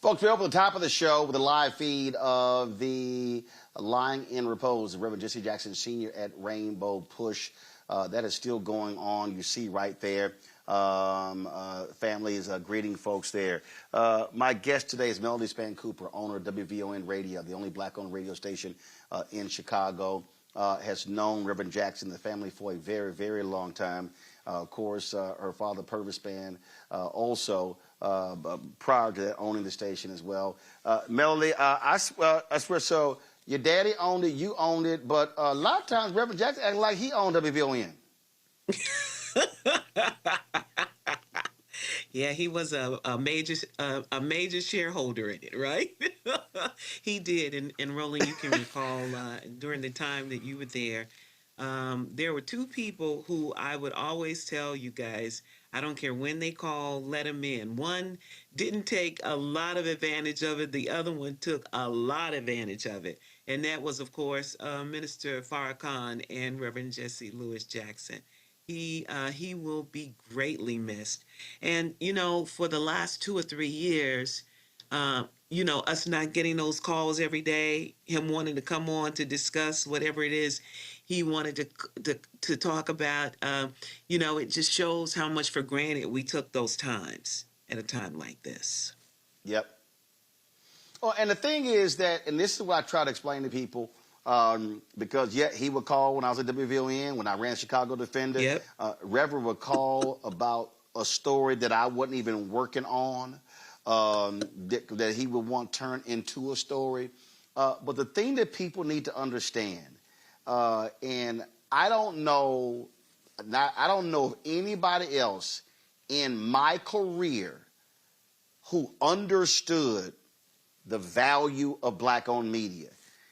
Folks, we open the top of the show with a live feed of the Lying in Repose of Reverend Jesse Jackson Sr. at Rainbow Push. That is still going on. You see right there. Families greeting folks there. My guest today is Melody Span Cooper, owner of WVON Radio, the only black-owned radio station in Chicago. Has known Reverend Jackson, the family, for a very, very long time. Of course, her father, Purvis Span, also prior to that, owning the station as well. Melody, I swear, so your daddy owned it, you owned it, but a lot of times Reverend Jackson acted like he owned WVON. Yeah, he was a major shareholder in it, right? He did, and Roland, you can recall during the time that you were there were two people who I would always tell you guys, I don't care when they call, let them in. One didn't take a lot of advantage of it. The other one took a lot of advantage of it. And that was, of course, Minister Farrakhan and Reverend Jesse Louis Jackson. He will be greatly missed. And, you know, for the last 2 or 3 years, you know, us not getting those calls every day, him wanting to come on to discuss whatever it is he wanted to talk about, you know, it just shows how much for granted we took those times at a time like this. Yep. Oh, and the thing is that, and this is what I try to explain to people, because he would call when I was at WVON, when I ran Chicago Defender. Yep. Reverend would call about a story that I wasn't even working on, that he would want turned into a story. But the thing that people need to understand, and I don't know of anybody else in my career who understood the value of black-owned media.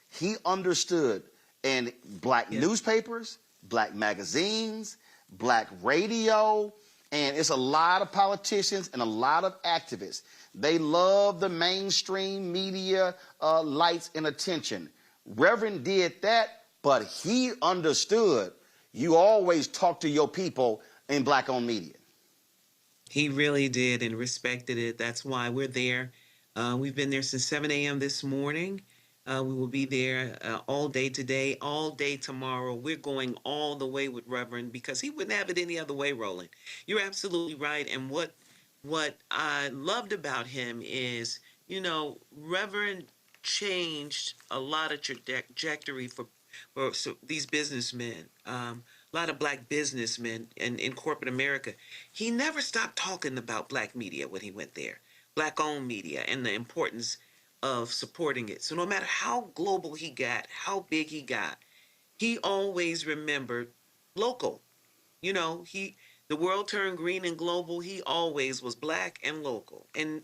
He understood, and black newspapers, black magazines, black radio, and it's a lot of politicians and a lot of activists. They love the mainstream media lights and attention. Reverend did that, but he understood you always talk to your people in black-owned media. He really did and respected it. That's why we're there. We've been there since 7 a.m. this morning. We will be there all day today, all day tomorrow. We're going all the way with Reverend because he wouldn't have it any other way, Roland. You're absolutely right. And what I loved about him is, Reverend changed a lot of trajectory for these businessmen, a lot of black businessmen in corporate America. He never stopped talking about black media when he went there. Black-owned media and the importance of supporting it. So no matter how global he got, how big he got, he always remembered local. The world turned green and global. He always was black and local. And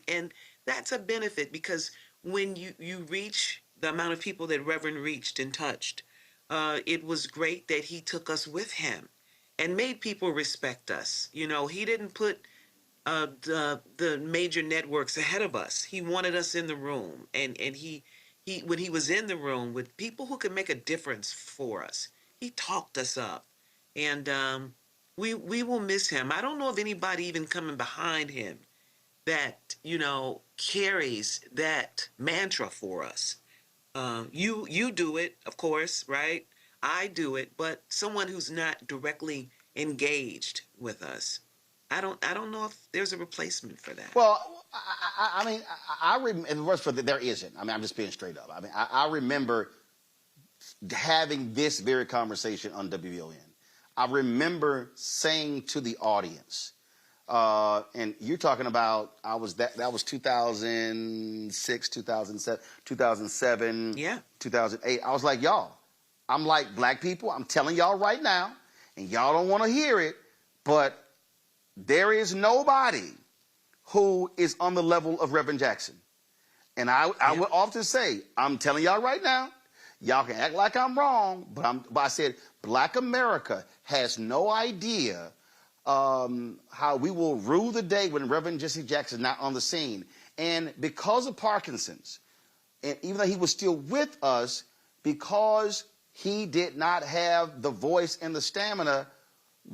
that's a benefit because when you reach the amount of people that Reverend reached and touched, it was great that he took us with him and made people respect us. He didn't put the major networks ahead of us. He wanted us in the room, and he when he was in the room with people who could make a difference for us, he talked us up, and we will miss him. I don't know of anybody even coming behind him that carries that mantra for us. You do it, of course, right? I do it, but someone who's not directly engaged with us. I don't know if there's a replacement for that. Well, I remember, there isn't. I'm just being straight up. I remember having this very conversation on WVON. I remember saying to the audience, and you're talking about, that was 2006, 2007, 2008. I was like, y'all, I'm like, black people, I'm telling y'all right now, and y'all don't want to hear it, but there is nobody who is on the level of Reverend Jackson. And I would often say, I'm telling y'all right now, y'all can act like I'm wrong, but I said, black America has no idea how we will rue the day when Reverend Jesse Jackson is not on the scene. And because of Parkinson's, and even though he was still with us, because he did not have the voice and the stamina,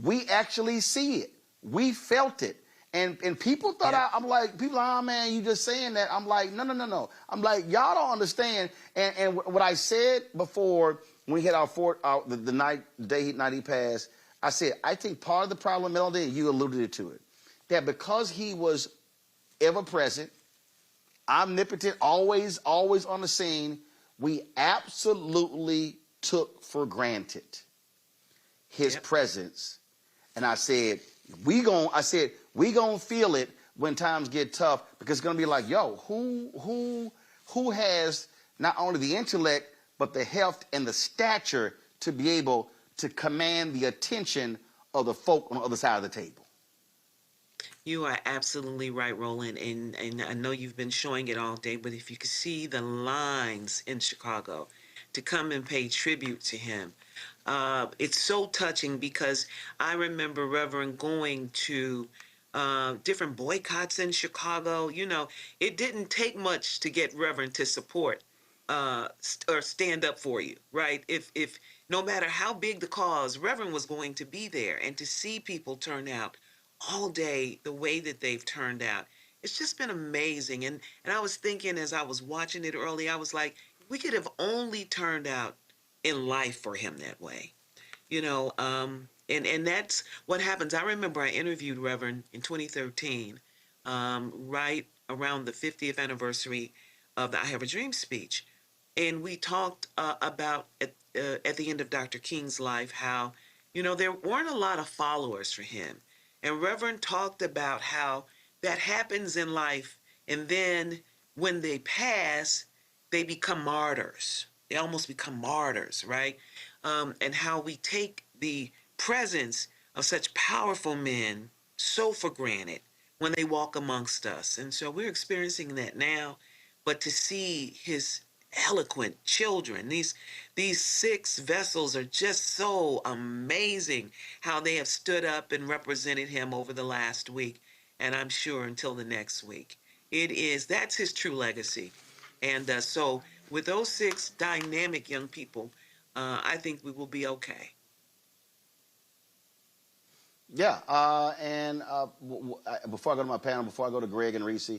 we actually see it. We felt it. And people thought, I'm like, people are, oh man, you just saying that. I'm like, no. I'm like, y'all don't understand. And what I said before, when we had the night he passed, I said, I think part of the problem, Melody, you alluded to it, that because he was ever present, omnipotent, always on the scene, we absolutely took for granted his presence. And I said, we gonna feel it when times get tough, because it's gonna be like, yo, who has not only the intellect but the health and the stature to be able to command the attention of the folk on the other side of the table. You are absolutely right, Roland, and I know you've been showing it all day, but if you could see the lines in Chicago to come and pay tribute to him, it's so touching, because I remember Reverend going to different boycotts in Chicago. It didn't take much to get Reverend to support or stand up for you, right? If no matter how big the cause, Reverend was going to be there, and to see people turn out all day the way that they've turned out, it's just been amazing. And I was thinking as I was watching it early, I was like, we could have only turned out in life for him that way, and that's what happens. I remember I interviewed Reverend in 2013, right around the 50th anniversary of the I Have a Dream speech. And we talked about at the end of Dr. King's life how, there weren't a lot of followers for him. And Reverend talked about how that happens in life. And then when they pass, they become martyrs. They almost become martyrs, right? And how we take the presence of such powerful men so for granted when they walk amongst us. And so we're experiencing that now. But to see his eloquent children, these 6 vessels are just so amazing how they have stood up and represented him over the last week. And I'm sure until the next week. That's his true legacy. And so with those 6 dynamic young people, I think we will be okay. Yeah, and before I go to my panel, before I go to Greg and Reese,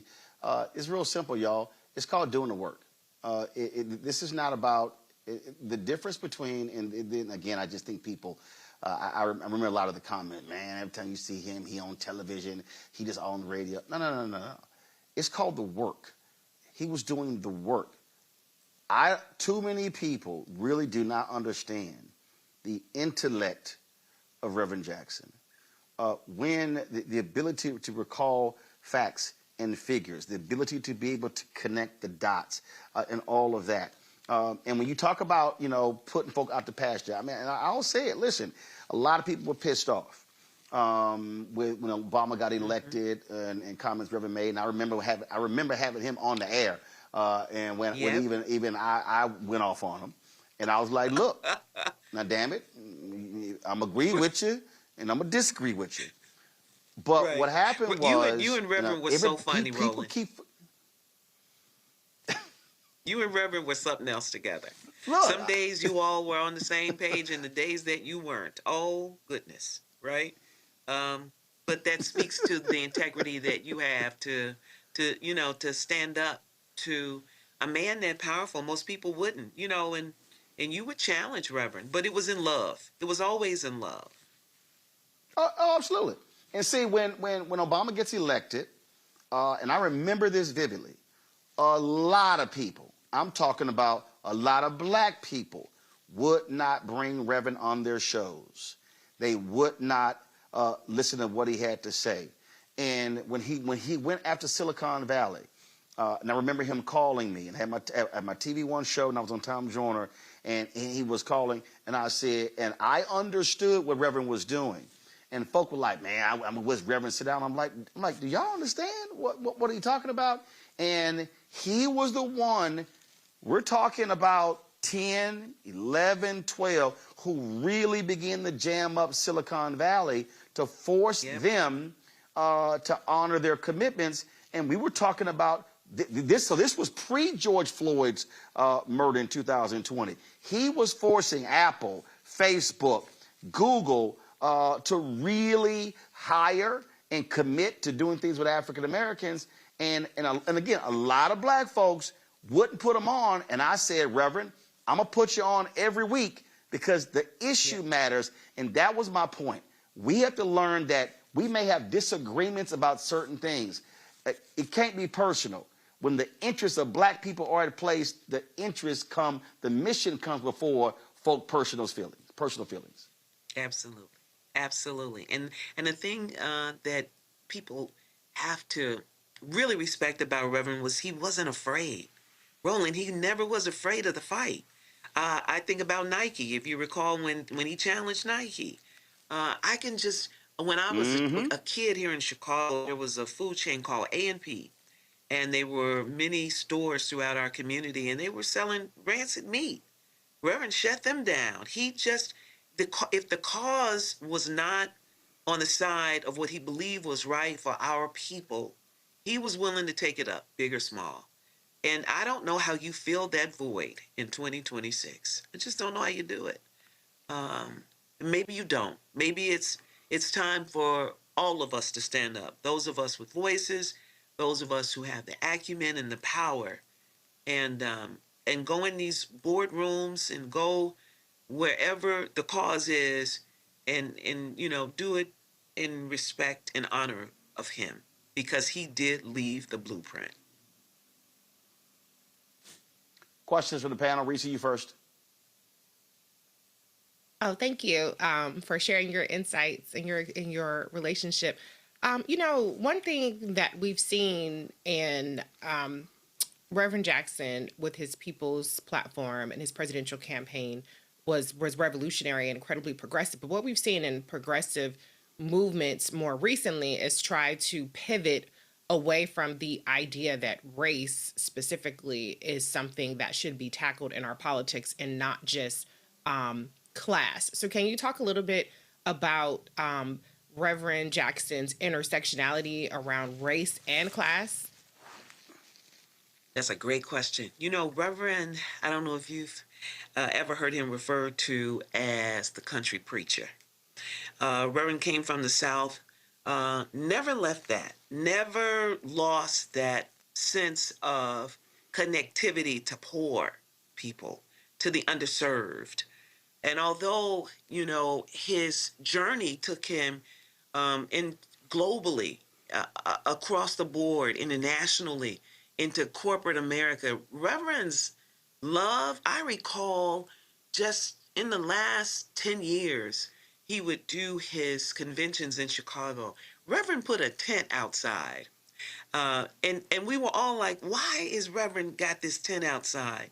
it's real simple, y'all. It's called doing the work. This is not about the difference between, and then again, I just think people, I remember a lot of the comment, man, every time you see him, he on television, he just on the radio. No. It's called the work. He was doing the work. Too many people really do not understand the intellect of Reverend Jackson. When the ability to recall facts and figures, the ability to be able to connect the dots and all of that. And when you talk about, putting folk out to pasture, I mean, and I'll say it, listen, a lot of people were pissed off when Obama got elected and comments Reverend made. And I remember having him on the air. And when even I went off on him. And I was like, look, now damn it, I'm agree with you. And I'm going to disagree with you. But what happened was... You and Reverend were so funny, Roland. Keep... You and Reverend were something else together. Look, some days you all were on the same page and the days that you weren't. Oh, goodness, right? But that speaks to the integrity that you have to stand up to a man that powerful. Most people wouldn't, and you would challenge Reverend. But it was in love. It was always in love. Oh, absolutely. And see, when Obama gets elected, and I remember this vividly, a lot of people, I'm talking about a lot of black people, would not bring Reverend on their shows. They would not listen to what he had to say. And when he went after Silicon Valley, and I remember him calling me and had my TV One show, and I was on Tom Joyner, and he was calling, and I said, and I understood what Reverend was doing. And folk were like, man, I'm with Reverend, sit down. I'm like, do y'all understand what are you talking about? And he was the one, we're talking about 10, 11, 12, who really began to jam up Silicon Valley to force them to honor their commitments. And we were talking about this. So this was pre-George Floyd's murder in 2020. He was forcing Apple, Facebook, Google, to really hire and commit to doing things with African Americans. And again, a lot of black folks wouldn't put them on. And I said, Reverend, I'm going to put you on every week because the issue matters. And that was my point. We have to learn that we may have disagreements about certain things. It can't be personal. When the interests of black people are at place, the mission comes before folk personal feelings. Absolutely. Absolutely. And the thing that people have to really respect about Reverend was he wasn't afraid. Roland, he never was afraid of the fight. I think about Nike. If you recall when he challenged Nike, when I was a kid here in Chicago, there was a food chain called A&P. And there were many stores throughout our community, and they were selling rancid meat. Reverend shut them down. If the cause was not on the side of what he believed was right for our people, he was willing to take it up, big or small. And I don't know how you fill that void in 2026. I just don't know how you do it. Maybe you don't. Maybe it's time for all of us to stand up. Those of us with voices, those of us who have the acumen and the power, and go in these boardrooms and go wherever the cause is, and do it in respect and honor of him, because he did leave the blueprint. Questions from the panel. Reese, you first. Oh, thank you for sharing your insights and your relationship. One thing that we've seen in Reverend Jackson with his People's Platform and his presidential campaign was revolutionary and incredibly progressive. But what we've seen in progressive movements more recently is try to pivot away from the idea that race specifically is something that should be tackled in our politics and not just class. So can you talk a little bit about Reverend Jackson's intersectionality around race and class? That's a great question. Reverend, I don't know if you've ever heard him referred to as the country preacher. Reverend came from the South, never left that, never lost that sense of connectivity to poor people, to the underserved. And although, his journey took him globally, across the board, internationally, into corporate America, Reverend's love, I recall just in the last 10 years, he would do his conventions in Chicago. Reverend put a tent outside. And we were all like, why is Reverend got this tent outside?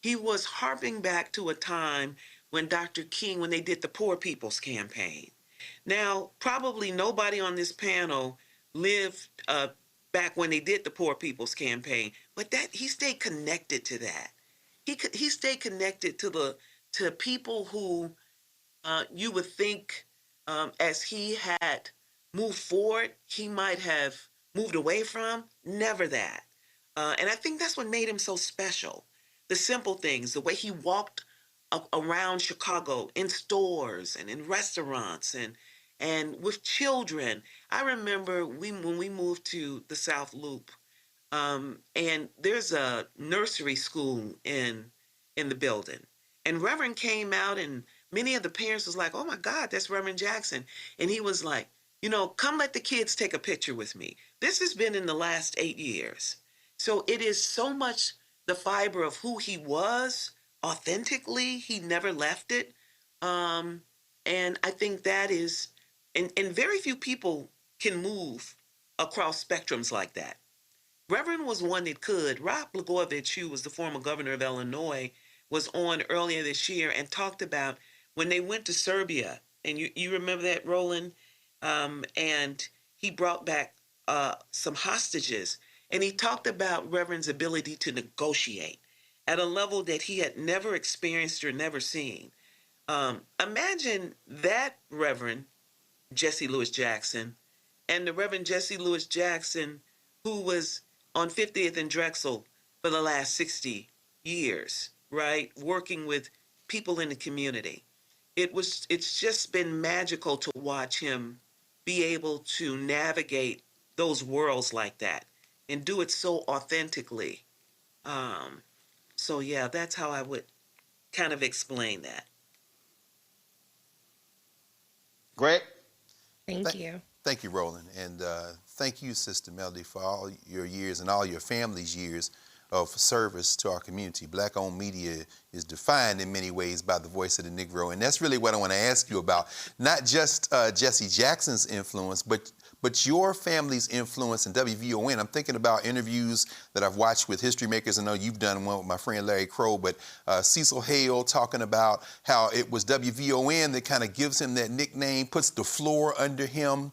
He was harping back to a time when Dr. King, when they did the Poor People's Campaign. Now, probably nobody on this panel lived back when they did the Poor People's Campaign, but that he stayed connected to that. He stayed connected to people who you would think as he had moved forward, he might have moved away from. Never that. And I think that's what made him so special. The simple things, the way he walked around Chicago in stores and in restaurants and with children. I remember when we moved to the South Loop, and there's a nursery school in the building. And Reverend came out, and many of the parents was like, oh my God, that's Reverend Jackson. And he was like, come let the kids take a picture with me. This has been in the last 8 years. So it is so much the fiber of who he was authentically. He never left it. And I think that is, and very few people can move across spectrums like that. Reverend was one that could. Rob Blagojevich, who was the former governor of Illinois, was on earlier this year and talked about when they went to Serbia. And you remember that, Roland? And he brought back some hostages. And he talked about Reverend's ability to negotiate at a level that he had never experienced or never seen. Imagine that Reverend Jesse Louis Jackson and the Reverend Jesse Louis Jackson who was on 50th and Drexel for the last 60 years, right? Working with people in the community. It's just been magical to watch him be able to navigate those worlds like that and do it so authentically. So yeah, that's how I would kind of explain that. Great. Thank you. Thank you, Roland. And thank you, Sister Melody, for all your years and all your family's years of service to our community. Black-owned media is defined in many ways by the voice of the Negro. And that's really what I want to ask you about. Not just Jesse Jackson's influence, but your family's influence in WVON. I'm thinking about interviews that I've watched with history makers. I know you've done one with my friend Larry Crow, but Cecil Hale talking about how it was WVON that kind of gives him that nickname, puts the floor under him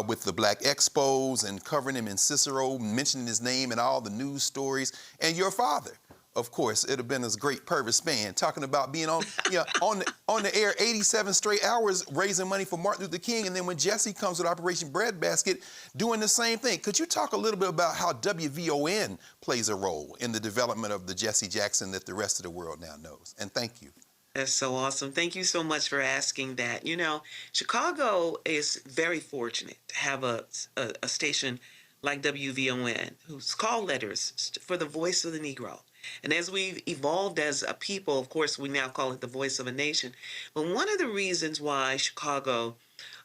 with the Black Expos and covering him in Cicero, mentioning his name in all the news stories. And your father, of course, it'd have been this great Purvis Spann talking about being on, on the air 87 straight hours raising money for Martin Luther King. And then when Jesse comes with Operation Breadbasket, doing the same thing. Could you talk a little bit about how WVON plays a role in the development of the Jesse Jackson that the rest of the world now knows? And thank you. That's so awesome. Thank you so much for asking that. Chicago is very fortunate to have a station like WVON, whose call letters for the voice of the Negro. And as we've evolved as a people, of course, we now call it the voice of a nation. But one of the reasons why Chicago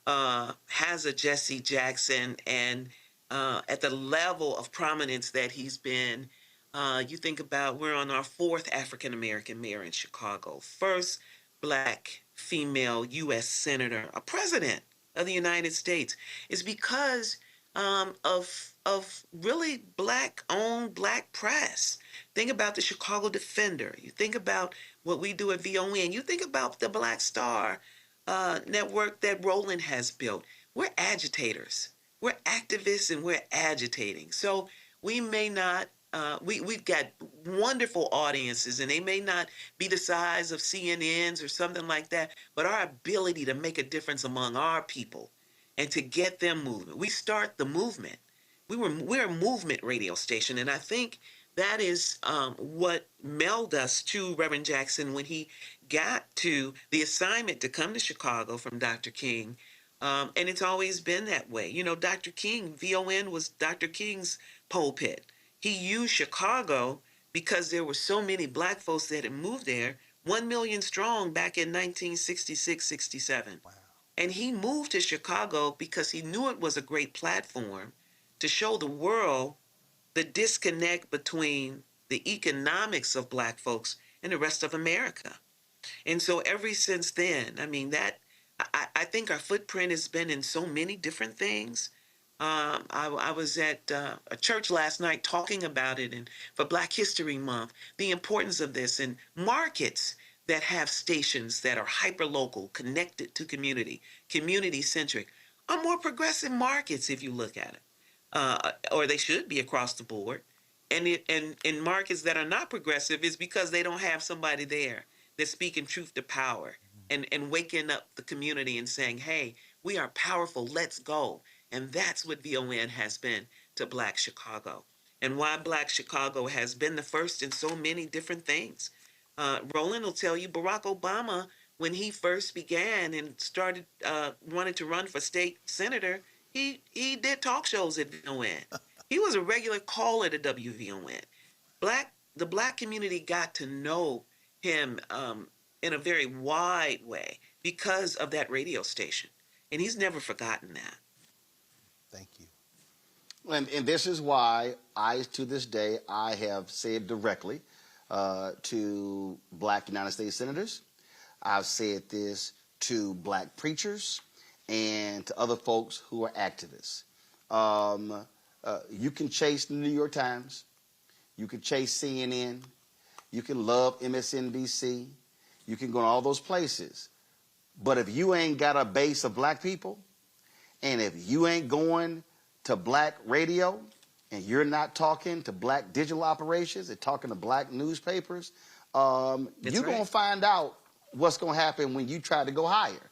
has a Jesse Jackson and at the level of prominence that he's been You think about we're on our fourth African American mayor in Chicago, first black female U.S. senator, a president of the United States. It's because of really black owned black press. Think about the Chicago Defender. You think about what we do at VON. You think about the Black Star network that Roland has built. We're agitators. We're activists and we're agitating. So we may not, we've got wonderful audiences and they may not be the size of CNN's or something like that, but our ability to make a difference among our people and to get them moving. We start the movement. We're a movement radio station, and I think that is what melded us to Reverend Jackson when he got to the assignment to come to Chicago from Dr. King. And it's always been that way. You know, Dr. King, VON was Dr. King's pulpit. He used Chicago because there were so many black folks that had moved there, 1 million strong back in 1966, 67. Wow. And he moved to Chicago because he knew it was a great platform to show the world the disconnect between the economics of black folks and the rest of America. And so ever since then, I mean, that I think our footprint has been in so many different things. I was at a church last night talking about it, and for Black History Month, the importance of this, and markets that have stations that are hyper-local, connected to community, community-centric, are more progressive markets if you look at it, or they should be across the board. And in markets that are not progressive is because they don't have somebody there that's speaking truth to power and waking up the community and saying, hey, we are powerful, let's go. And that's what VON has been to Black Chicago, and why Black Chicago has been the first in so many different things. Roland will tell you Barack Obama, when he first began and started wanting to run for state senator, he did talk shows at VON. He was a regular caller to WVON. The black community got to know him in a very wide way because of that radio station. And he's never forgotten that. Thank you. And this is why to this day, I have said directly to black United States senators. I've said this to black preachers and to other folks who are activists. You can chase the New York Times. You can chase CNN. You can love MSNBC. You can go to all those places. But if you ain't got a base of black people, and if you ain't going to black radio, and you're not talking to black digital operations and talking to black newspapers, you're going to find out what's going to happen when you try to go higher.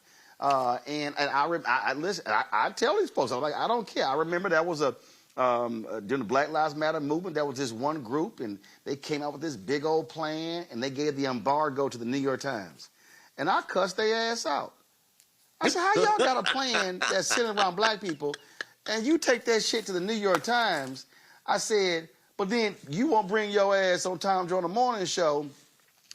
And I listen. I tell these folks, I'm like, I don't care. I remember that was during the Black Lives Matter movement, there was this one group, and they came out with this big old plan, and they gave the embargo to the New York Times. And I cussed their ass out. I said, how y'all got a plan that's centered around black people, and you take that shit to the New York Times? I said, but then you won't bring your ass on Tom Joyner Morning Show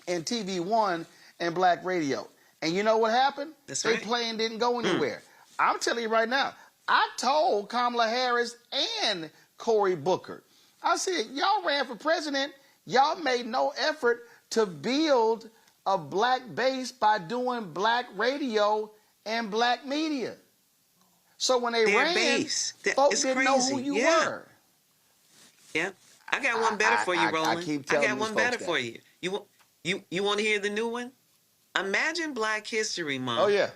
and TV One and black radio. And you know what happened? They plan didn't go anywhere. I'm telling you right now, I told Kamala Harris and Cory Booker, I said, y'all ran for president, y'all made no effort to build a black base by doing black radio and black media. So when they ran, folks didn't know who you were. Yeah. I got one better for you, Roland. I keep telling I got one better that. for you. You want to hear the new one? Imagine Black History Month. Oh, yeah.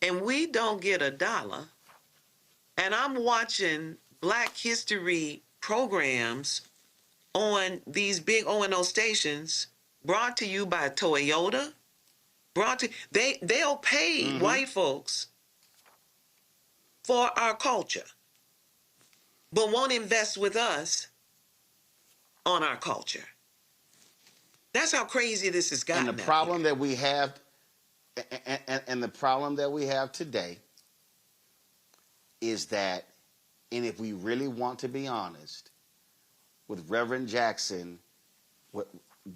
And we don't get $1. And I'm watching Black History programs on these big O&O stations brought to you by Toyota. They'll pay white folks for our culture, but won't invest with us on our culture. That's how crazy this has gotten. And the problem that we have, and the problem that we have today is that, and if we really want to be honest, with Reverend Jackson,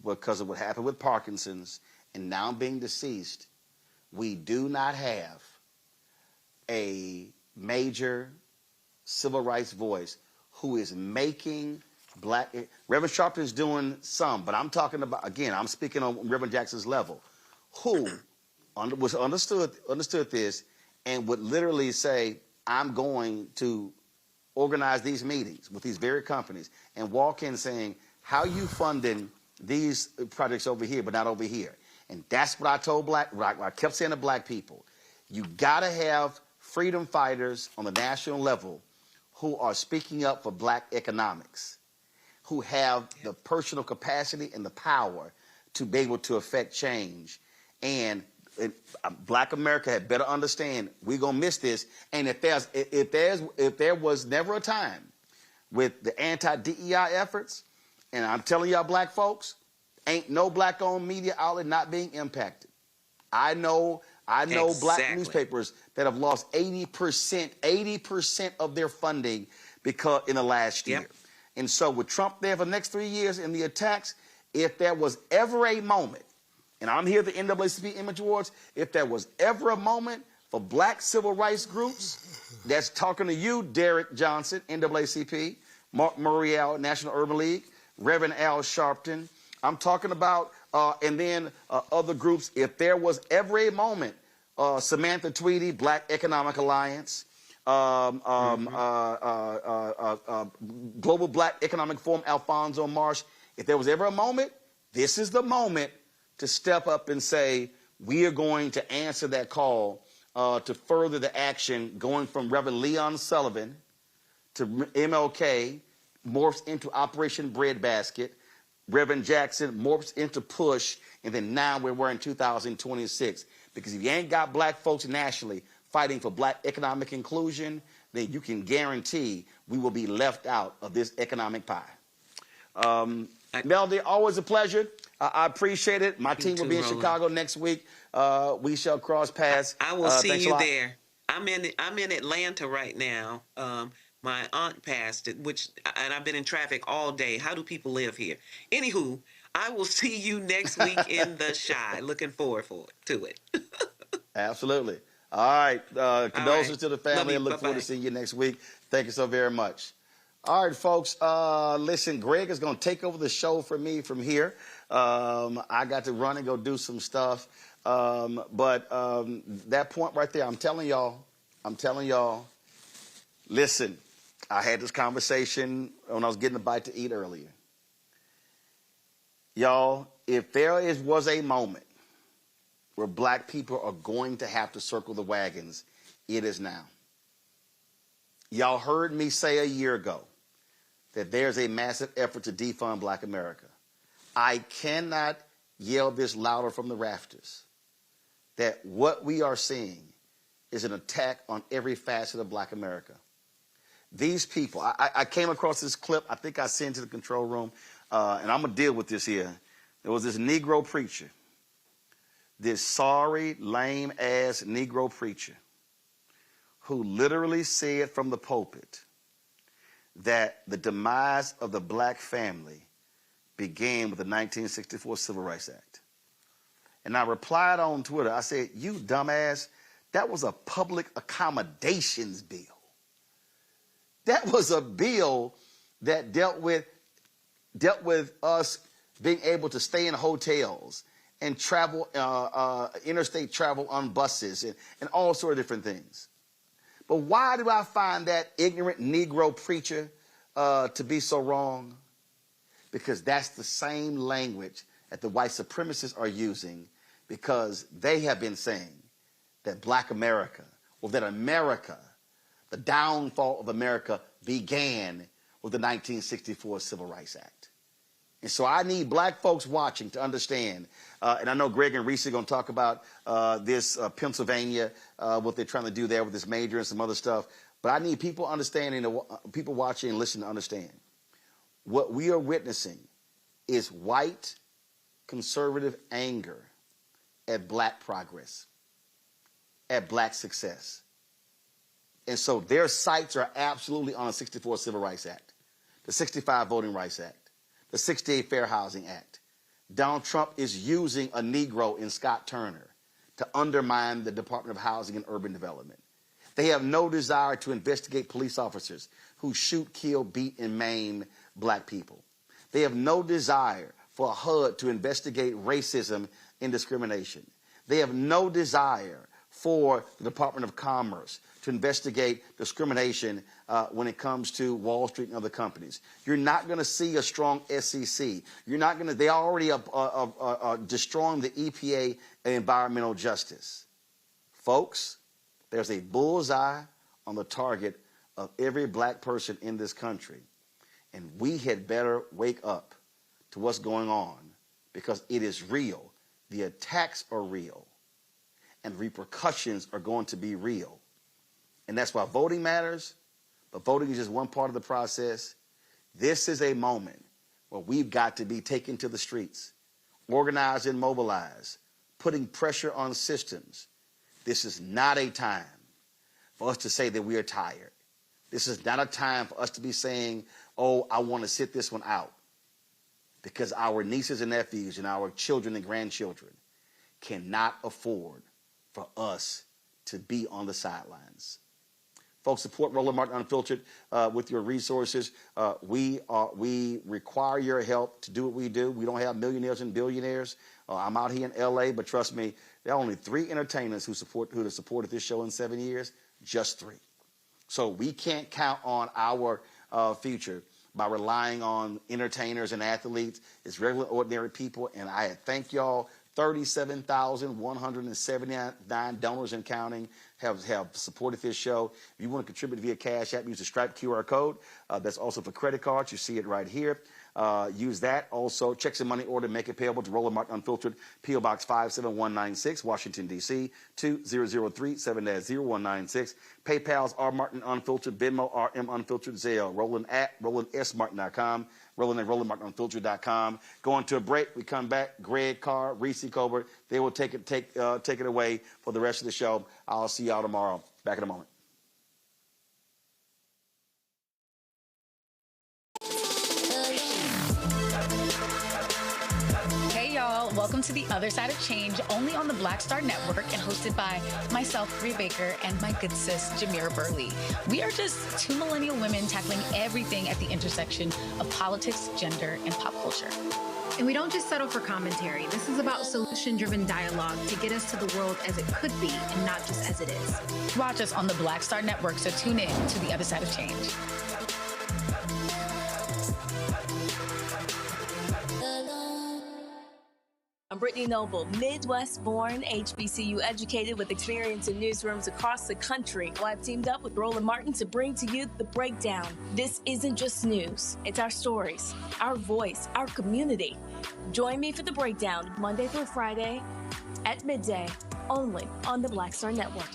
because of what happened with Parkinson's and now being deceased, we do not have a major civil rights voice who is making Reverend Sharpton is doing some, but I'm talking about, again, I'm speaking on Reverend Jackson's level, who was understood this and would literally say, I'm going to organize these meetings with these very companies and walk in saying, how you funding these projects over here but not over here? And that's what I told I kept saying to black people. You gotta have freedom fighters on the national level who are speaking up for black economics, who have the personal capacity and the power to be able to affect change. And black America had better understand we're gonna miss this. And if there was never a time with the anti-DEI efforts, and I'm telling y'all black folks, ain't no black-owned media outlet not being impacted. I know black newspapers that have lost 80% of their funding because in the last year. And so with Trump there for the next 3 years in the attacks, if there was ever a moment, and I'm here at the NAACP Image Awards, if there was ever a moment for black civil rights groups, that's talking to you, Derek Johnson, NAACP, Mark Murriel, National Urban League, Reverend Al Sharpton, I'm talking about, and then other groups, if there was ever a moment, Samantha Tweedy, Black Economic Alliance, Global Black Economic Forum, Alfonso Marsh, if there was ever a moment, this is the moment to step up and say, we are going to answer that call to further the action going from Reverend Leon Sullivan to MLK, morphs into Operation Breadbasket, Reverend Jackson morphs into Push, and then now we're in 2026. Because if you ain't got black folks nationally fighting for black economic inclusion, then you can guarantee we will be left out of this economic pie. Melody, always a pleasure. I appreciate it. My team will be in Chicago next week. We shall cross paths. I will see you there. I'm in Atlanta right now. My aunt passed it, and I've been in traffic all day. How do people live here? Anywho, I will see you next week in the Chi. Looking forward to it. Absolutely. All right. Condolences to the family. I look forward to seeing you next week. Thank you so very much. All right, folks. Listen, Greg is going to take over the show for me from here. I got to run and go do some stuff. But that point right there, I'm telling y'all, listen, I had this conversation when I was getting a bite to eat earlier. Y'all, if there was a moment where black people are going to have to circle the wagons, it is now. Y'all heard me say a year ago that there's a massive effort to defund black America. I cannot yell this louder from the rafters that what we are seeing is an attack on every facet of black America. These people, I came across this clip, I think I sent it to the control room, and I'm going to deal with this here. There was this Negro preacher, this sorry, lame-ass Negro preacher who literally said from the pulpit that the demise of the black family began with the 1964 Civil Rights Act. And I replied on Twitter, I said, you dumbass, that was a public accommodations bill. That was a bill that dealt with us being able to stay in hotels and travel, interstate travel on buses and all sorts of different things. But why do I find that ignorant Negro preacher to be so wrong? Because that's the same language that the white supremacists are using, because they have been saying that black America, or that America, the downfall of America began with the 1964 Civil Rights Act. And so I need black folks watching to understand, and I know Greg and Reese are going to talk about this Pennsylvania, what they're trying to do there with this major and some other stuff, but I need people understanding, people watching and listening to understand. What we are witnessing is white conservative anger at black progress, at black success. And so their sights are absolutely on the 64 Civil Rights Act, the 65 Voting Rights Act, the 68 Fair Housing Act. Donald Trump is using a Negro in Scott Turner to undermine the Department of Housing and Urban Development. They have no desire to investigate police officers who shoot, kill, beat, and maim black people. They have no desire for HUD to investigate racism and discrimination. They have no desire for the Department of Commerce to investigate discrimination when it comes to Wall Street and other companies. You're not going to see a strong SEC. You're not going to, they already are destroying the EPA and environmental justice. Folks, there's a bullseye on the target of every black person in this country. And we had better wake up to what's going on, because it is real. The attacks are real. And repercussions are going to be real. And that's why voting matters, but voting is just one part of the process. This is a moment where we've got to be taken to the streets, organized and mobilized, putting pressure on systems. This is not a time for us to say that we are tired. This is not a time for us to be saying, oh, I want to sit this one out. Because our nieces and nephews and our children and grandchildren cannot afford for us to be on the sidelines. Folks, support Roland Martin Unfiltered with your resources. We require your help to do what we do. We don't have millionaires and billionaires. I'm out here in L.A., but trust me, there are only 3 entertainers who have supported this show in 7 years, just 3. So we can't count on our future by relying on entertainers and athletes. It's regular, ordinary people, and I thank y'all. 37,179 donors and counting have supported this show. If you want to contribute via Cash App, use the Stripe QR code. That's also for credit cards. You see it right here. Use that. Also, checks and money order, make it payable to Roland Martin Unfiltered, P.O. Box 57196, Washington, D.C., 20037-0196. PayPal's R. Martin Unfiltered, Venmo RM Unfiltered, Zelle, RolandSMartin.com, Roland and RolandMartinUnfiltered.com. Going to a break. We come back. Greg Carr, Reese Colbert, they will take it away for the rest of the show. I'll see y'all tomorrow. Back in a moment. Hey y'all, welcome to The Other Side of Change, only on the Black Star Network and hosted by myself, Bree Baker, and my good sis, Jamira Burley. We are just 2 millennial women tackling everything at the intersection of politics, gender, and pop culture. And we don't just settle for commentary. This is about solution-driven dialogue to get us to the world as it could be and not just as it is. Watch us on the Black Star Network, so tune in to The Other Side of Change. I'm Brittany Noble, Midwest-born, HBCU educated with experience in newsrooms across the country. Well, I've teamed up with Roland Martin to bring to you The Breakdown. This isn't just news. It's our stories, our voice, our community. Join me for The Breakdown, Monday through Friday at midday, only on the Black Star Network.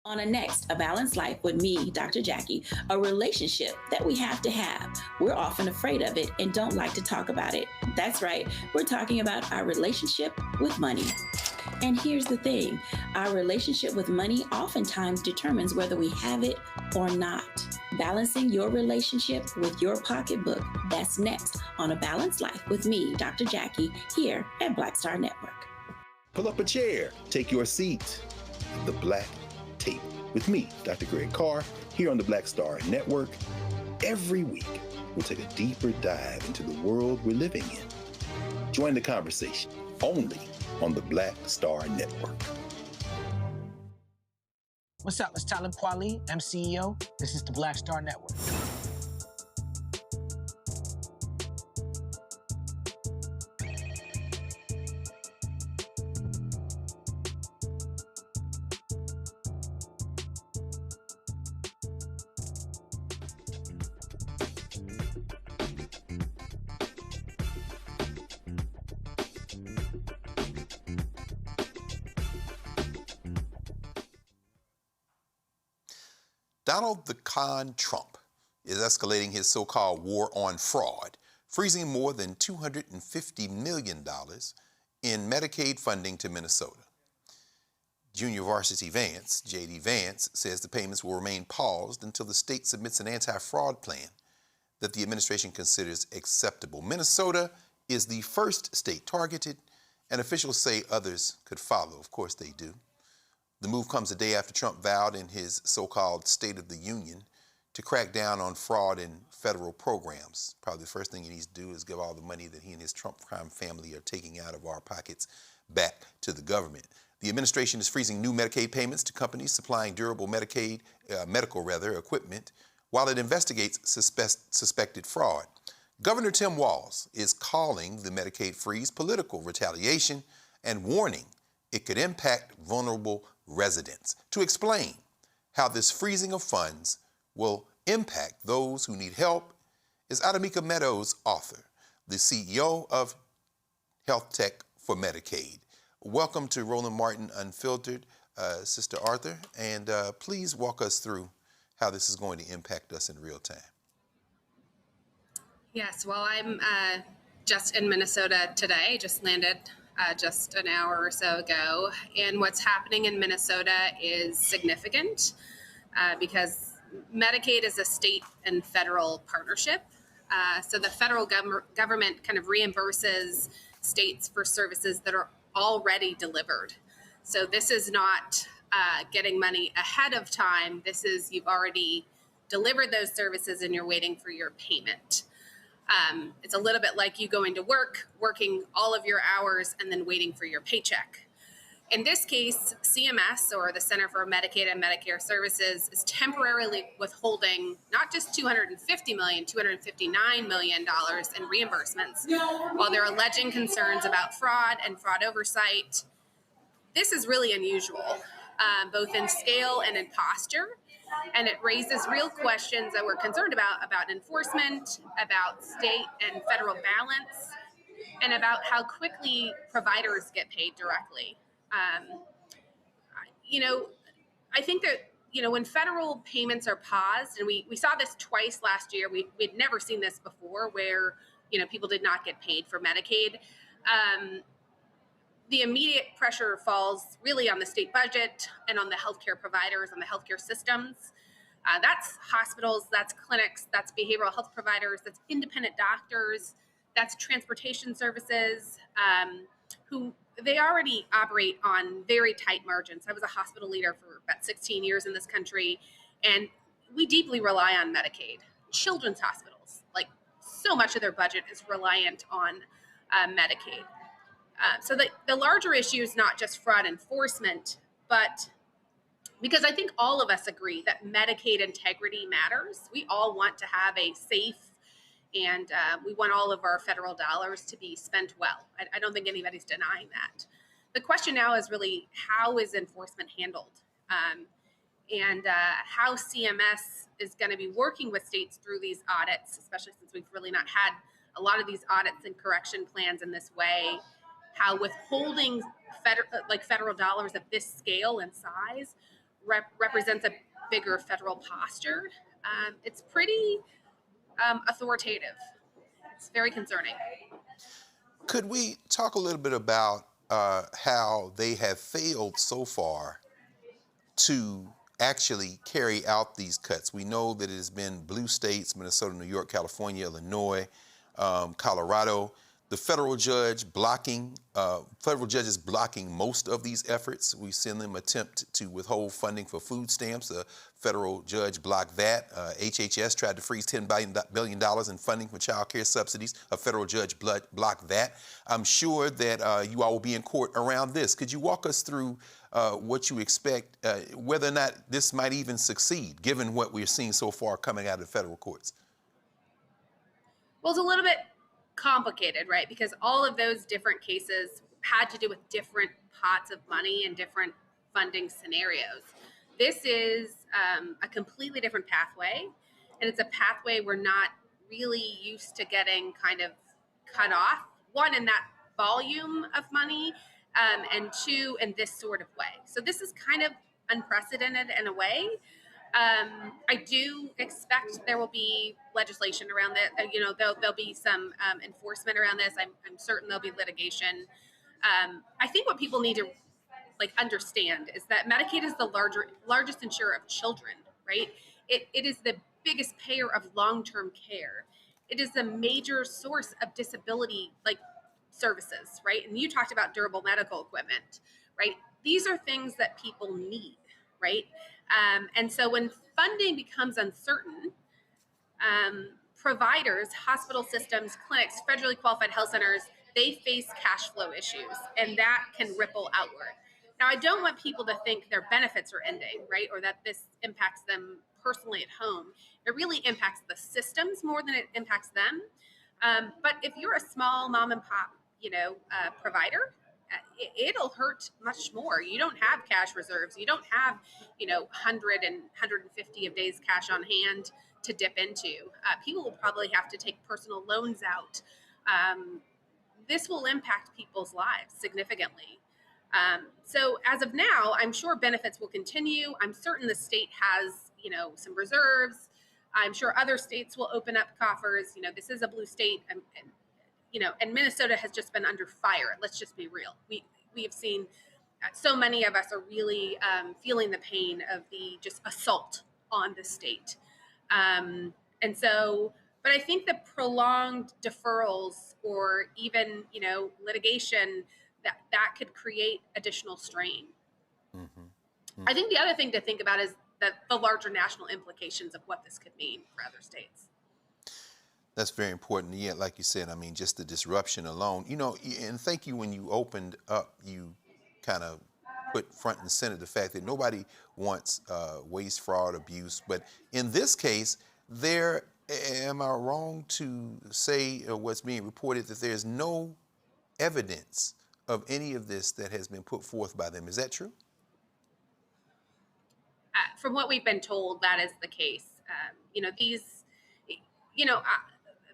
On a next, A Balanced Life with me, Dr. Jackie, a relationship that we have to have. We're often afraid of it and don't like to talk about it. That's right, we're talking about our relationship with money. And here's the thing, our relationship with money oftentimes determines whether we have it or not. Balancing your relationship with your pocketbook, that's next on A Balanced Life with me, Dr. Jackie, here at Black Star Network. Pull up a chair, take your seat. The Black Tape with me, Dr. Greg Carr, here on the Black Star Network. Every week, we'll take a deeper dive into the world we're living in. Join the conversation only on the Black Star Network. What's up? It's Talib Kweli. I'm CEO. This is the Black Star Network. Donald the Con Trump is escalating his so-called war on fraud, freezing more than $250 million in Medicaid funding to Minnesota. Junior Varsity Vance, J.D. Vance, says the payments will remain paused until the state submits an anti-fraud plan that the administration considers acceptable. Minnesota is the first state targeted, and officials say others could follow. Of course they do. The move comes a day after Trump vowed in his so-called State of the Union to crack down on fraud in federal programs. Probably the first thing he needs to do is give all the money that he and his Trump crime family are taking out of our pockets back to the government. The administration is freezing new Medicaid payments to companies supplying durable medical equipment while it investigates suspected fraud. Governor Tim Walz is calling the Medicaid freeze political retaliation and warning it could impact vulnerable residents. To explain how this freezing of funds will impact those who need help is Adamika Meadows, author, the CEO of Health Tech for Medicaid. Welcome to Roland Martin Unfiltered, Sister Arthur, and please walk us through how this is going to impact us in real time. Yes, well, I'm just in Minnesota today, just landed just an hour or so ago, and what's happening in Minnesota is significant because Medicaid is a state and federal partnership. So the federal government kind of reimburses states for services that are already delivered. So this is not getting money ahead of time. This is you've already delivered those services and you're waiting for your payment. It's a little bit like you going to work, working all of your hours, and then waiting for your paycheck. In this case, CMS, or the Center for Medicaid and Medicare Services, is temporarily withholding not just $259 million in reimbursements, while they're alleging concerns about fraud and fraud oversight. This is really unusual, both in scale and in posture, and it raises real questions that we're concerned about enforcement, about state and federal balance, and about how quickly providers get paid directly. I think that, when federal payments are paused, and we saw this twice last year, we'd never seen this before where, people did not get paid for Medicaid. The immediate pressure falls really on the state budget and on the healthcare providers, on the healthcare systems. That's hospitals, that's clinics, that's behavioral health providers, that's independent doctors, that's transportation services, who they already operate on very tight margins. I was a hospital leader for about 16 years in this country, and we deeply rely on Medicaid. Children's hospitals, like so much of their budget is reliant on Medicaid. So the larger issue is not just fraud enforcement, but because I think all of us agree that Medicaid integrity matters. We all want to have a safe and we want all of our federal dollars to be spent well. I don't think anybody's denying that. The question now is really how is enforcement handled? And how CMS is going to be working with states through these audits, especially since we've really not had a lot of these audits and correction plans in this way. How withholding federal dollars of this scale and size represents a bigger federal posture. It's pretty authoritative. It's very concerning. Could we talk a little bit about how they have failed so far to actually carry out these cuts? We know that it has been blue states, Minnesota, New York, California, Illinois, Colorado. The federal judges blocking most of these efforts. We've seen them attempt to withhold funding for food stamps. A federal judge blocked that. HHS tried to freeze $10 billion in funding for child care subsidies. A federal judge blocked that. I'm sure that you all will be in court around this. Could you walk us through what you expect, whether or not this might even succeed, given what we're seeing so far coming out of the federal courts? Well, it's a little bit complicated, right? Because all of those different cases had to do with different pots of money and different funding scenarios. This is a completely different pathway, and it's a pathway we're not really used to getting kind of cut off. One, in that volume of money, and two, in this sort of way. So this is kind of unprecedented in a way. I do expect there will be legislation around that. There'll be some enforcement around this. I'm certain there'll be litigation. I think what people need to understand is that Medicaid is the largest insurer of children, right? It is the biggest payer of long-term care. It is a major source of disability services, right? And you talked about durable medical equipment, right? These are things that people need, right? And so when funding becomes uncertain, providers, hospital systems, clinics, federally qualified health centers, they face cash flow issues, and that can ripple outward. Now, I don't want people to think their benefits are ending, right? Or that this impacts them personally at home. It really impacts the systems more than it impacts them. But if you're a small mom and pop, provider, it'll hurt much more. You don't have cash reserves. You don't have, 100 and 150 of days cash on hand to dip into. People will probably have to take personal loans out. This will impact people's lives significantly. So as of now, I'm sure benefits will continue. I'm certain the state has, some reserves. I'm sure other states will open up coffers. This is a blue state, and Minnesota has just been under fire. Let's just be real. We have seen so many of us are really feeling the pain of the just assault on the state. But I think the prolonged deferrals or even, litigation, that could create additional strain. I think the other thing to think about is the larger national implications of what this could mean for other states. That's very important. Yeah, like you said, I mean, just the disruption alone, and thank you when you opened up, you kind of put front and center the fact that nobody wants waste, fraud, abuse. But in this case, am I wrong to say what's being reported that there's no evidence of any of this that has been put forth by them? Is that true? From what we've been told, that is the case.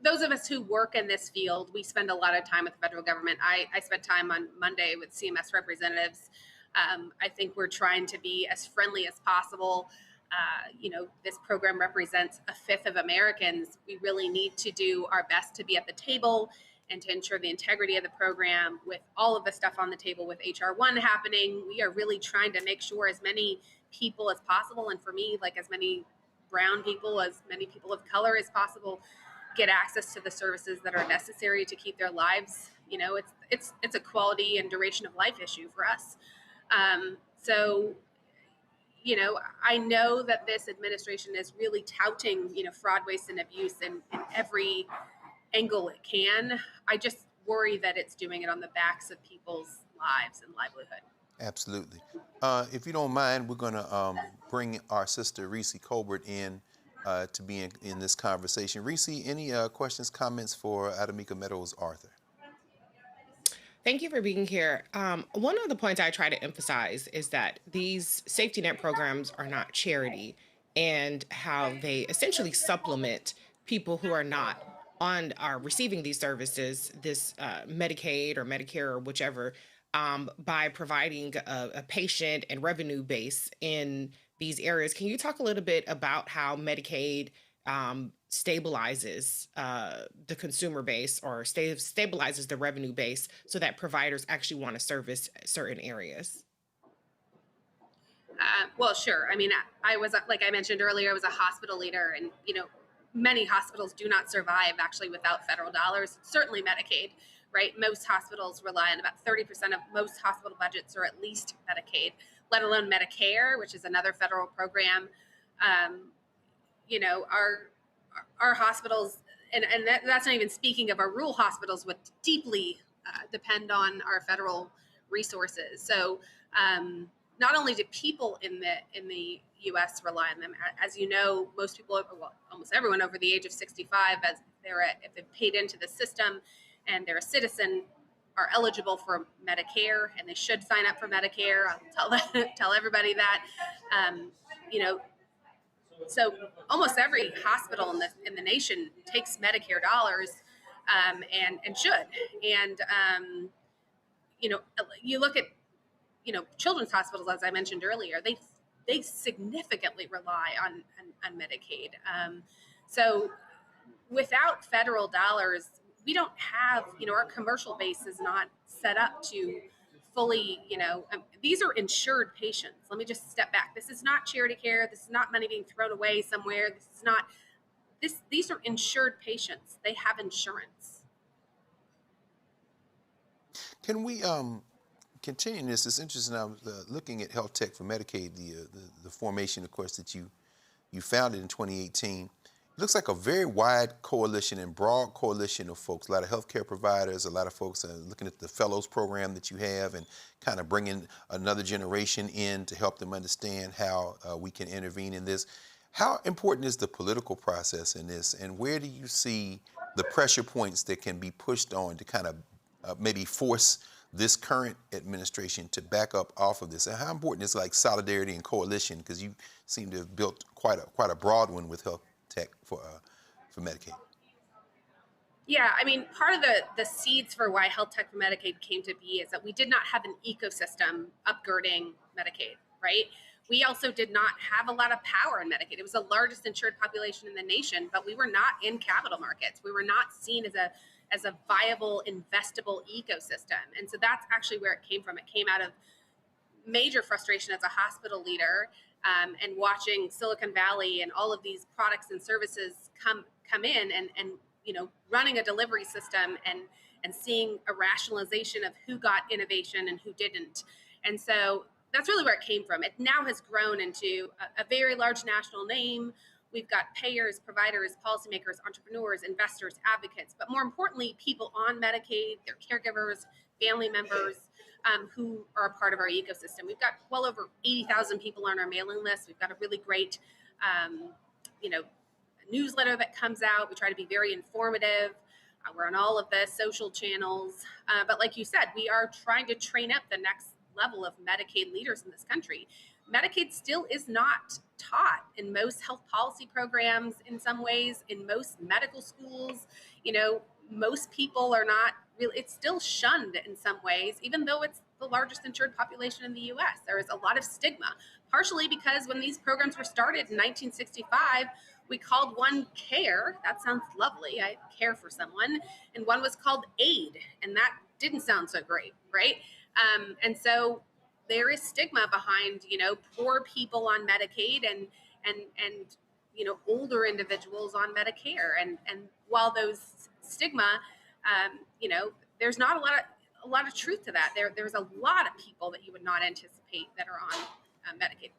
Those of us who work in this field, we spend a lot of time with the federal government. I spent time on Monday with CMS representatives. I think we're trying to be as friendly as possible. This program represents a fifth of Americans. We really need to do our best to be at the table and to ensure the integrity of the program. With all of the stuff on the table with HR 1 happening, we are really trying to make sure as many people as possible, and for me, like as many brown people, as many people of color as possible, get access to the services that are necessary to keep their lives. It's a quality and duration of life issue for us. I know that this administration is really touting, fraud, waste, and abuse in every angle it can. I just worry that it's doing it on the backs of people's lives and livelihood. Absolutely. If you don't mind, we're going to bring our sister Reese Colbert in to be in this conversation. Reese, any questions, comments for Adamika Meadows Arthur? Thank you for being here. One of the points I try to emphasize is that these safety net programs are not charity, and how they essentially supplement people who are not are receiving these services, this Medicaid or Medicare or whichever, by providing a patient and revenue base in these areas. Can you talk a little bit about how Medicaid stabilizes the consumer base or stabilizes the revenue base so that providers actually want to service certain areas? Well, sure. I mean, I was, like I mentioned earlier, I was a hospital leader, and, many hospitals do not survive actually without federal dollars, certainly Medicaid, right? Most hospitals rely on about 30% of most hospital budgets are at least Medicaid, let alone Medicare, which is another federal program. Our hospitals, and that's not even speaking of our rural hospitals, which deeply depend on our federal resources. So not only do people in the U.S. rely on them, as you know, most people, well, almost everyone over the age of 65, as if they've paid into the system and they're a citizen, are eligible for Medicare, and they should sign up for Medicare. I'll tell everybody that. So almost every hospital in the nation takes Medicare dollars, and should. And you look at children's hospitals, as I mentioned earlier, they significantly rely on Medicaid. So without federal dollars, we don't have, our commercial base is not set up to fully, these are insured patients. Let me just step back. This is not charity care. This is not money being thrown away somewhere. These are insured patients. They have insurance. Can we continuing this, it's interesting. I was looking at Health Tech for Medicaid, the formation, of course, that you founded in 2018. It looks like a very wide coalition and broad coalition of folks, a lot of healthcare providers, a lot of folks looking at the fellows program that you have and kind of bringing another generation in to help them understand how we can intervene in this. How important is the political process in this, and where do you see the pressure points that can be pushed on to kind of maybe force this current administration to back up off of this? And how important is like solidarity and coalition, because you seem to have built quite a broad one with Health Tech for Medicaid? Yeah, I mean, part of the seeds for why Health Tech for Medicaid came to be is that we did not have an ecosystem upgirding Medicaid, right? We also did not have a lot of power in Medicaid. It was the largest insured population in the nation, but we were not in capital markets. We were not seen as a viable, investable ecosystem. And so that's actually where it came from. It came out of major frustration as a hospital leader, and watching Silicon Valley and all of these products and services come in and running a delivery system and seeing a rationalization of who got innovation and who didn't. And so that's really where it came from. It now has grown into a very large national name. We've got payers, providers, policymakers, entrepreneurs, investors, advocates, but more importantly, people on Medicaid, their caregivers, family members, who are a part of our ecosystem. We've got well over 80,000 people on our mailing list. We've got a really great, newsletter that comes out. We try to be very informative. We're on all of the social channels. But like you said, we are trying to train up the next level of Medicaid leaders in this country. Medicaid still is not taught in most health policy programs in some ways, in most medical schools. Most people are not really, it's still shunned in some ways, even though it's the largest insured population in the US. There is a lot of stigma, partially because when these programs were started in 1965, we called one care. That sounds lovely. I care for someone. And one was called aid. And that didn't sound so great, right? And so there is stigma behind, poor people on Medicaid and older individuals on Medicare. And while those stigma, there's not a lot of truth to that. There's a lot of people that you would not anticipate that are on Medicaid.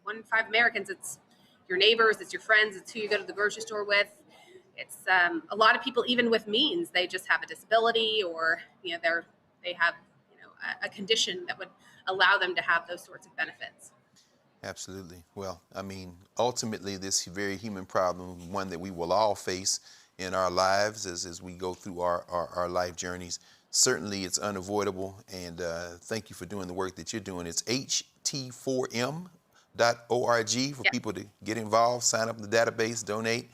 1 in 5 Americans, it's your neighbors, it's your friends, it's who you go to the grocery store with. It's a lot of people, even with means, they just have a disability or they have a condition that would allow them to have those sorts of benefits. Absolutely. Well, I mean, ultimately, this very human problem, one that we will all face in our lives as we go through our life journeys. Certainly, it's unavoidable, and thank you for doing the work that you're doing. It's ht4m.org for people to get involved, sign up in the database, donate,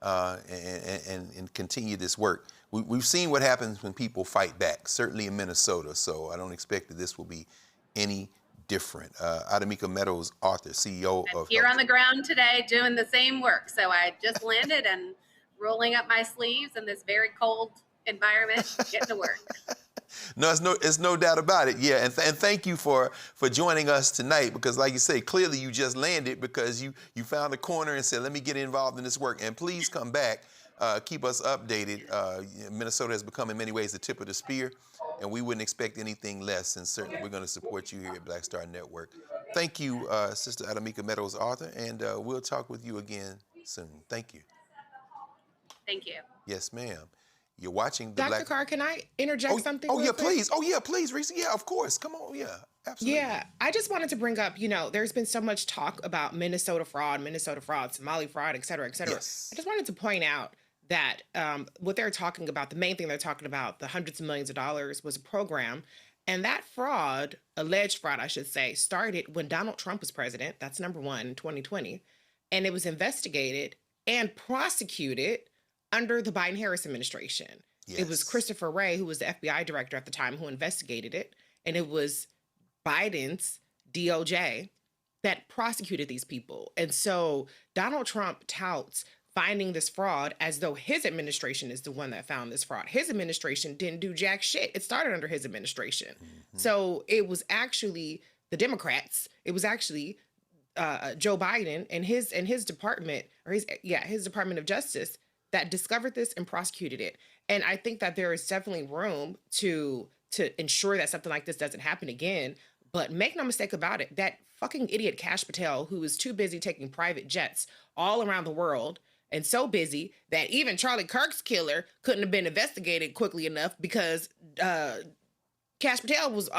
and continue this work. We've seen what happens when people fight back, certainly in Minnesota, so I don't expect that this will be any different. Adamika Meadows, author, CEO of Here on the ground today doing the same work. So I just landed and rolling up my sleeves in this very cold environment, getting to work. No, it's no doubt about it. Yeah, and thank you for joining us tonight, because like you say, clearly you just landed because you found a corner and said, let me get involved in this work. And please come back. Keep us updated. Minnesota has become in many ways the tip of the spear, and we wouldn't expect anything less. And certainly we're going to support you here at Black Star Network. Thank you, Sister Adamika Meadows, author, and we'll talk with you again soon. Thank you. Thank you. Yes, ma'am. You're watching the Dr. Carr, can I interject something? Oh, real yeah, quick? please. Oh, yeah, please, Reese. Yeah, of course. Come on. Yeah, absolutely. Yeah, I just wanted to bring up, there's been so much talk about Minnesota fraud, Somali fraud, et cetera, et cetera. Yes. I just wanted to point out that what they're talking about, the main thing they're talking about, the hundreds of millions of dollars, was a program. And that fraud, alleged fraud, I should say, started when Donald Trump was president. That's number one, in 2020. And it was investigated and prosecuted under the Biden-Harris administration. Yes. It was Christopher Wray, who was the FBI director at the time, who investigated it. And it was Biden's DOJ that prosecuted these people. And so Donald Trump touts finding this fraud as though his administration is the one that found this fraud. His administration didn't do jack shit. It started under his administration. Mm-hmm. So it was actually the Democrats. It was actually Joe Biden and his department, or his Department of Justice, that discovered this and prosecuted it. And I think that there is definitely room to to ensure that something like this doesn't happen again. But make no mistake about it, that fucking idiot Kash Patel, who is too busy taking private jets all around the world, and so busy that even Charlie Kirk's killer couldn't have been investigated quickly enough because Kash Patel was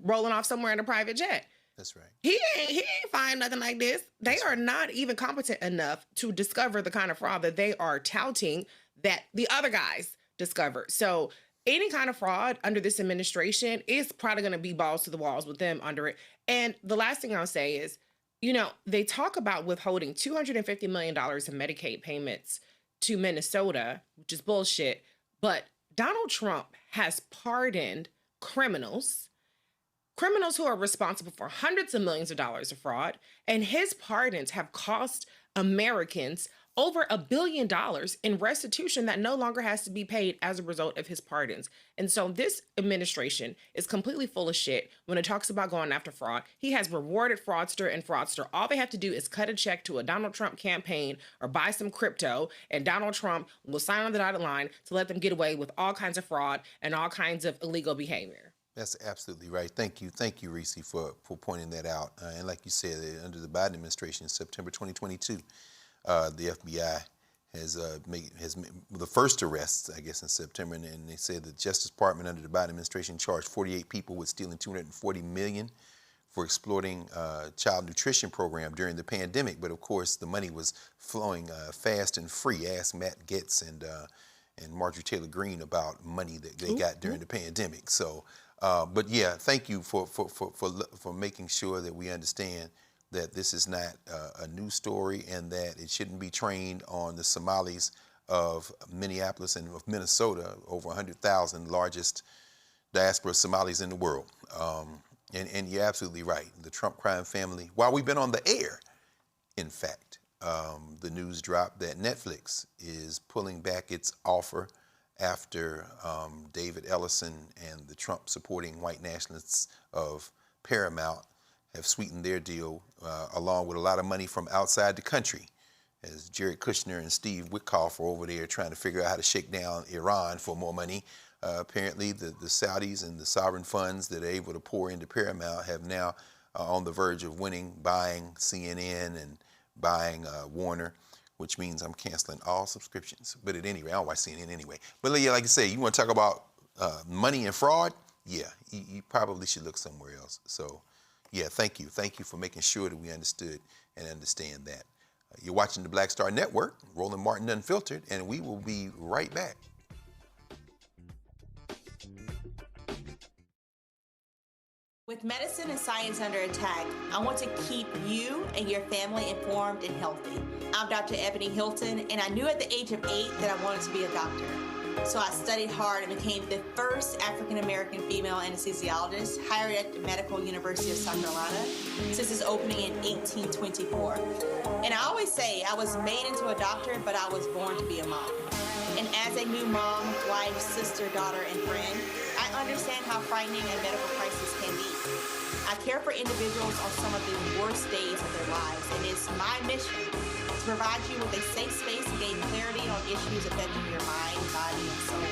rolling off somewhere in a private jet. That's right. He ain't find nothing like this. They are not even competent enough to discover the kind of fraud that they are touting that the other guys discovered. So any kind of fraud under this administration is probably going to be balls to the walls with them under it. And the last thing I'll say is, you know, they talk about withholding $250 million in Medicaid payments to Minnesota, which is bullshit. But Donald Trump has pardoned criminals who are responsible for hundreds of millions of dollars of fraud. And his pardons have cost Americans over $1 billion in restitution that no longer has to be paid as a result of his pardons. And so this administration is completely full of shit when it talks about going after fraud. He has rewarded fraudster and fraudster. All they have to do is cut a check to a Donald Trump campaign or buy some crypto, and Donald Trump will sign on the dotted line to let them get away with all kinds of fraud and all kinds of illegal behavior. That's absolutely right. Thank you, Reese, for pointing that out. And like you said, under the Biden administration in September 2022, the FBI has made the first arrests, I guess, in September, and they said the Justice Department under the Biden administration charged 48 people with stealing $240 million for exploiting child nutrition program during the pandemic. But of course, the money was flowing fast and free. Ask Matt Gaetz and Marjorie Taylor Greene about money that they got during the pandemic. So. But yeah, thank you for making sure that we understand that this is not a new story and that it shouldn't be trained on the Somalis of Minneapolis and of Minnesota, over 100,000 largest diaspora Somalis in the world. And you're absolutely right. The Trump crime family, while we've been on the air, in fact, the news dropped that Netflix is pulling back its offer after David Ellison and the Trump-supporting white nationalists of Paramount have sweetened their deal, along with a lot of money from outside the country, as Jared Kushner and Steve Witkoff are over there trying to figure out how to shake down Iran for more money. Apparently, the Saudis and the sovereign funds that are able to pour into Paramount have now on the verge of buying CNN and buying Warner, which means I'm canceling all subscriptions. But at any rate, I don't watch CNN anyway. But yeah, like I say, you want to talk about money and fraud? Yeah, you probably should look somewhere else. So yeah, thank you. Thank you for making sure that we understood and understand that. You're watching the Black Star Network, Roland Martin Unfiltered, and we will be right back. With medicine and science under attack, I want to keep you and your family informed and healthy. I'm Dr. Ebony Hilton, and I knew at the age of 8 that I wanted to be a doctor. So I studied hard and became the first African-American female anesthesiologist hired at the Medical University of South Carolina since its opening in 1824. And I always say I was made into a doctor, but I was born to be a mom. And as a new mom, wife, sister, daughter, and friend, I understand how frightening a medical crisis can be. I care for individuals on some of the worst days of their lives, and it's my mission to provide you with a safe space to gain clarity on issues affecting your mind, body, and soul.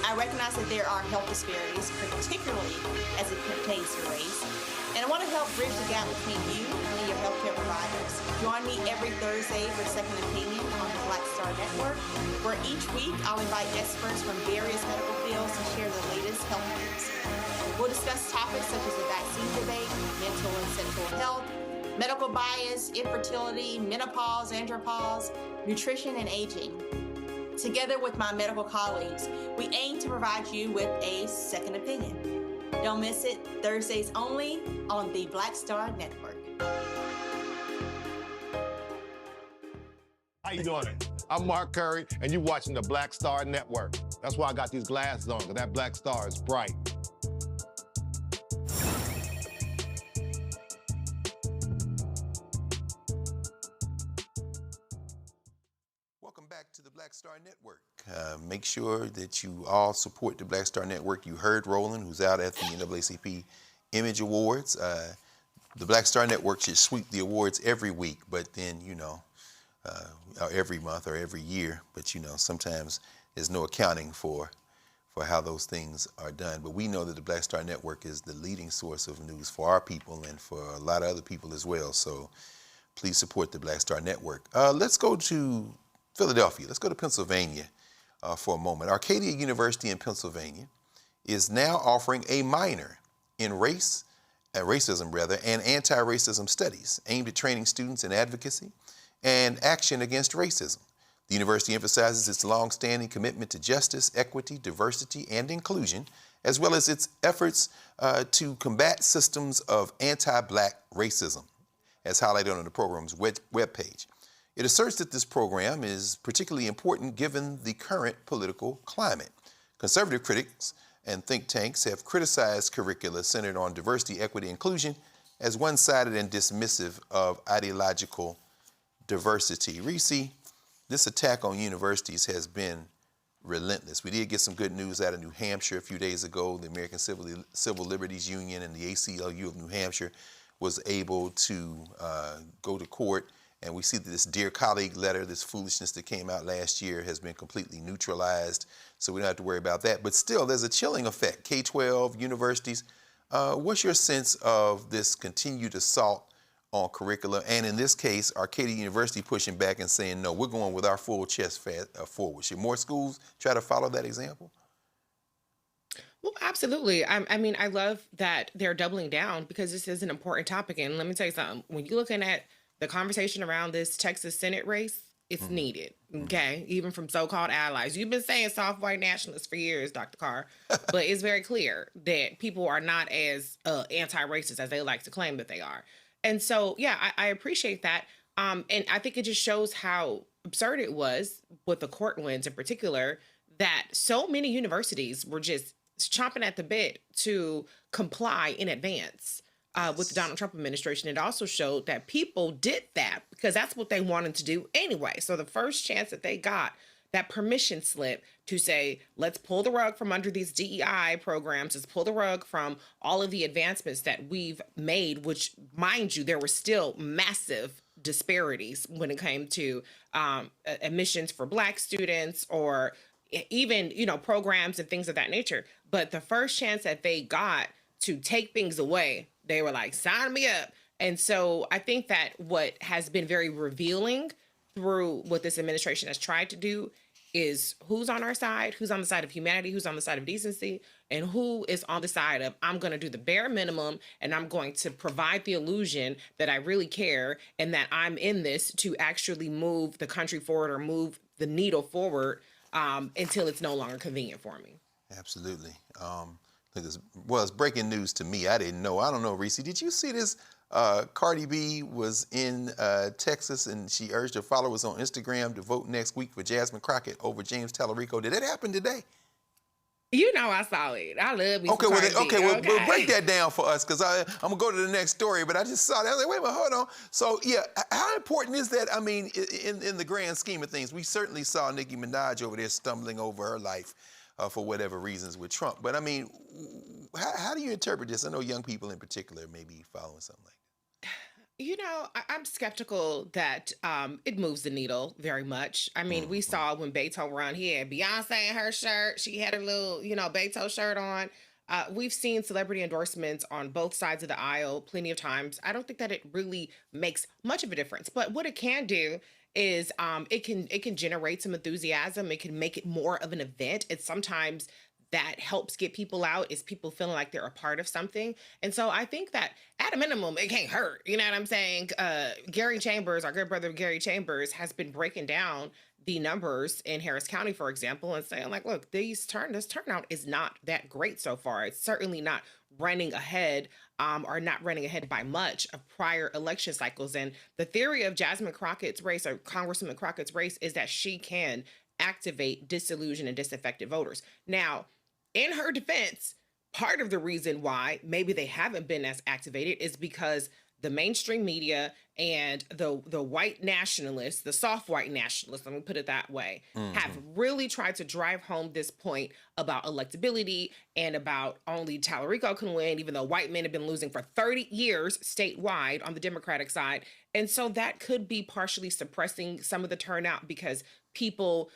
I recognize that there are health disparities, particularly as it pertains to race, and I want to help bridge the gap between you and your healthcare providers. Join me every Thursday for Second Opinion on the Black Star Network, where each week I'll invite experts from various medical fields to share the latest health news. We'll discuss topics such as the vaccine debate, mental and sexual health, medical bias, infertility, menopause, andropause, nutrition, and aging. Together with my medical colleagues, we aim to provide you with a second opinion. Don't miss it, Thursdays only on the Black Star Network. How you doing? I'm Mark Curry, and you're watching the Black Star Network. That's why I got these glasses on, because that black star is bright. Welcome back to the Black Star Network. Make sure that you all support the Black Star Network. You heard Roland, who's out at the NAACP Image Awards. The Black Star Network should sweep the awards every week, but then, or every month or every year. But, sometimes there's no accounting for how those things are done. But we know that the Black Star Network is the leading source of news for our people and for a lot of other people as well. So please support the Black Star Network. Let's go to Philadelphia. Let's go to Pennsylvania for a moment. Arcadia University in Pennsylvania is now offering a minor in racism and anti-racism studies aimed at training students in advocacy and action against racism. The university emphasizes its long-standing commitment to justice, equity, diversity, and inclusion, as well as its efforts to combat systems of anti-Black racism, as highlighted on the program's webpage. It asserts that this program is particularly important given the current political climate. Conservative critics and think tanks have criticized curricula centered on diversity, equity, inclusion as one-sided and dismissive of ideological diversity. Reese, this attack on universities has been relentless. We did get some good news out of New Hampshire a few days ago. The American Civil Liberties Union and the ACLU of New Hampshire was able to go to court, and we see that this Dear Colleague letter, this foolishness that came out last year, has been completely neutralized, so we don't have to worry about that. But still, there's a chilling effect. K-12, universities, what's your sense of this continued assault on curricula, and in this case, Arcadia University pushing back and saying, no, we're going with our full chest forward? Should more schools try to follow that example? Well, absolutely. I mean, I love that they're doubling down because this is an important topic. And let me tell you something. When you're looking at the conversation around this Texas Senate race, it's needed, okay? Even from so-called allies. You've been saying soft white nationalists for years, Dr. Carr, but it's very clear that people are not as anti-racist as they like to claim that they are. And so, yeah, I appreciate that. And I think it just shows how absurd it was with the court wins in particular, that so many universities were just chomping at the bit to comply in advance with the Donald Trump administration. It also showed that people did that because that's what they wanted to do anyway. So the first chance that they got that permission slip to say, let's pull the rug from under these DEI programs, let's pull the rug from all of the advancements that we've made, which, mind you, there were still massive disparities when it came to admissions for Black students or even, programs and things of that nature. But the first chance that they got to take things away, they were like, sign me up. And so I think that what has been very revealing through what this administration has tried to do is who's on our side, who's on the side of humanity, who's on the side of decency, and who is on the side of, I'm going to do the bare minimum and I'm going to provide the illusion that I really care and that I'm in this to actually move the country forward or move the needle forward until it's no longer convenient for me. Absolutely. It's breaking news to me. I didn't know. I don't know, Reese. Did you see this? Cardi B was in Texas, and she urged her followers on Instagram to vote next week for Jasmine Crockett over James Tallarico. Did that happen today? I saw it. I love me. Well, break that down for us, because I'm going to go to the next story, but I just saw that. I was like, wait a minute, hold on. So, yeah, how important is that? I mean, in the grand scheme of things, we certainly saw Nicki Minaj over there stumbling over her life for whatever reasons with Trump. But, I mean, how do you interpret this? I know young people in particular may be following something like that. I'm skeptical that it moves the needle very much. I mean, we saw when Beto run, he had Beyonce in her shirt. She had a little, Beto shirt on. We've seen celebrity endorsements on both sides of the aisle plenty of times. I don't think that it really makes much of a difference. But what it can do is it can generate some enthusiasm. It can make it more of an event. It's sometimes that helps get people out is people feeling like they're a part of something. And so I think that at a minimum, it can't hurt. You know what I'm saying? Gary Chambers, our good brother Gary Chambers, has been breaking down the numbers in Harris County, for example, and saying like, look, this turnout is not that great so far. It's certainly not running ahead or not running ahead by much of prior election cycles. And the theory of Jasmine Crockett's race or Congresswoman Crockett's race is that she can activate disillusioned and disaffected voters. Now, in her defense, part of the reason why maybe they haven't been as activated is because the mainstream media and the white nationalists, the soft white nationalists, let me put it that way, have really tried to drive home this point about electability and about only Tallarico can win, even though white men have been losing for 30 years statewide on the Democratic side. And so that could be partially suppressing some of the turnout because people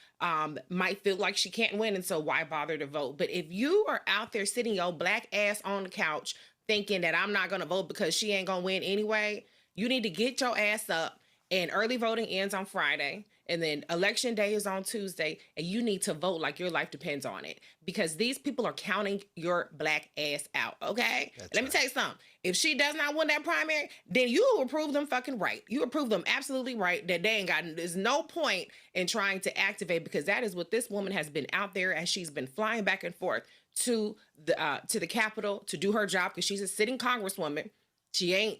might feel like she can't win, and so why bother to vote? But if you are out there sitting your black ass on the couch thinking that I'm not going to vote because she ain't going to win anyway, you need to get your ass up, and early voting ends on Friday, and then election day is on Tuesday, and you need to vote like your life depends on it, because these people are counting your black ass out, okay? Let me tell you something. If she does not win that primary, then you will prove them fucking right. You will prove them absolutely right that they ain't got, there's no point in trying to activate, because that is what this woman has been out there as she's been flying back and forth to the Capitol to do her job, because she's a sitting congresswoman. She ain't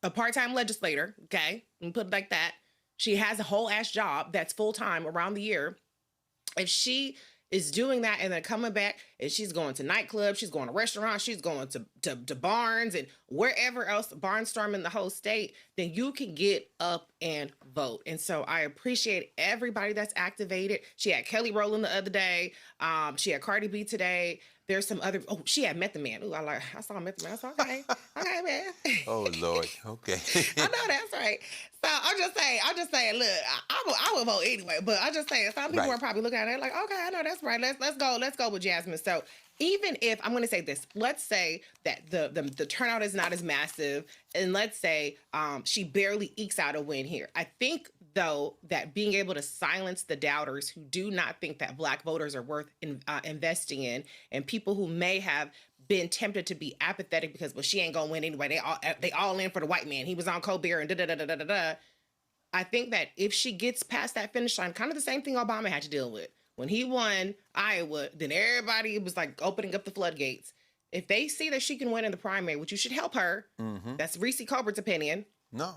a part-time legislator, okay? And put it like that. She has a whole ass job that's full-time around the year. If she is doing that and then coming back and she's going to nightclubs, she's going to restaurants, she's going to barns and wherever else, barnstorming the whole state, then you can get up and vote. And so I appreciate everybody that's activated. She had Kelly Rowland the other day. She had Cardi B today. There's some other, she had Method Man. Ooh, I saw Method Man. I said, okay, man. Oh, Lord. Okay. I know that's right. So I'm just saying, look, I would vote anyway, but I'm just saying, some people are probably looking at it like, okay, I know that's right. Let's go with Jasmine. So even if, I'm going to say this, let's say that the turnout is not as massive, and let's say she barely ekes out a win here. I think, though, that being able to silence the doubters who do not think that black voters are worth investing in, and people who may have been tempted to be apathetic because, well, she ain't gonna win anyway. They all in for the white man. He was on Colbert and da-da-da-da-da-da. I think that if she gets past that finish line, kind of the same thing Obama had to deal with. When he won Iowa, then everybody was like opening up the floodgates. If they see that she can win in the primary, which you should help her, that's Reese Colbert's opinion. No.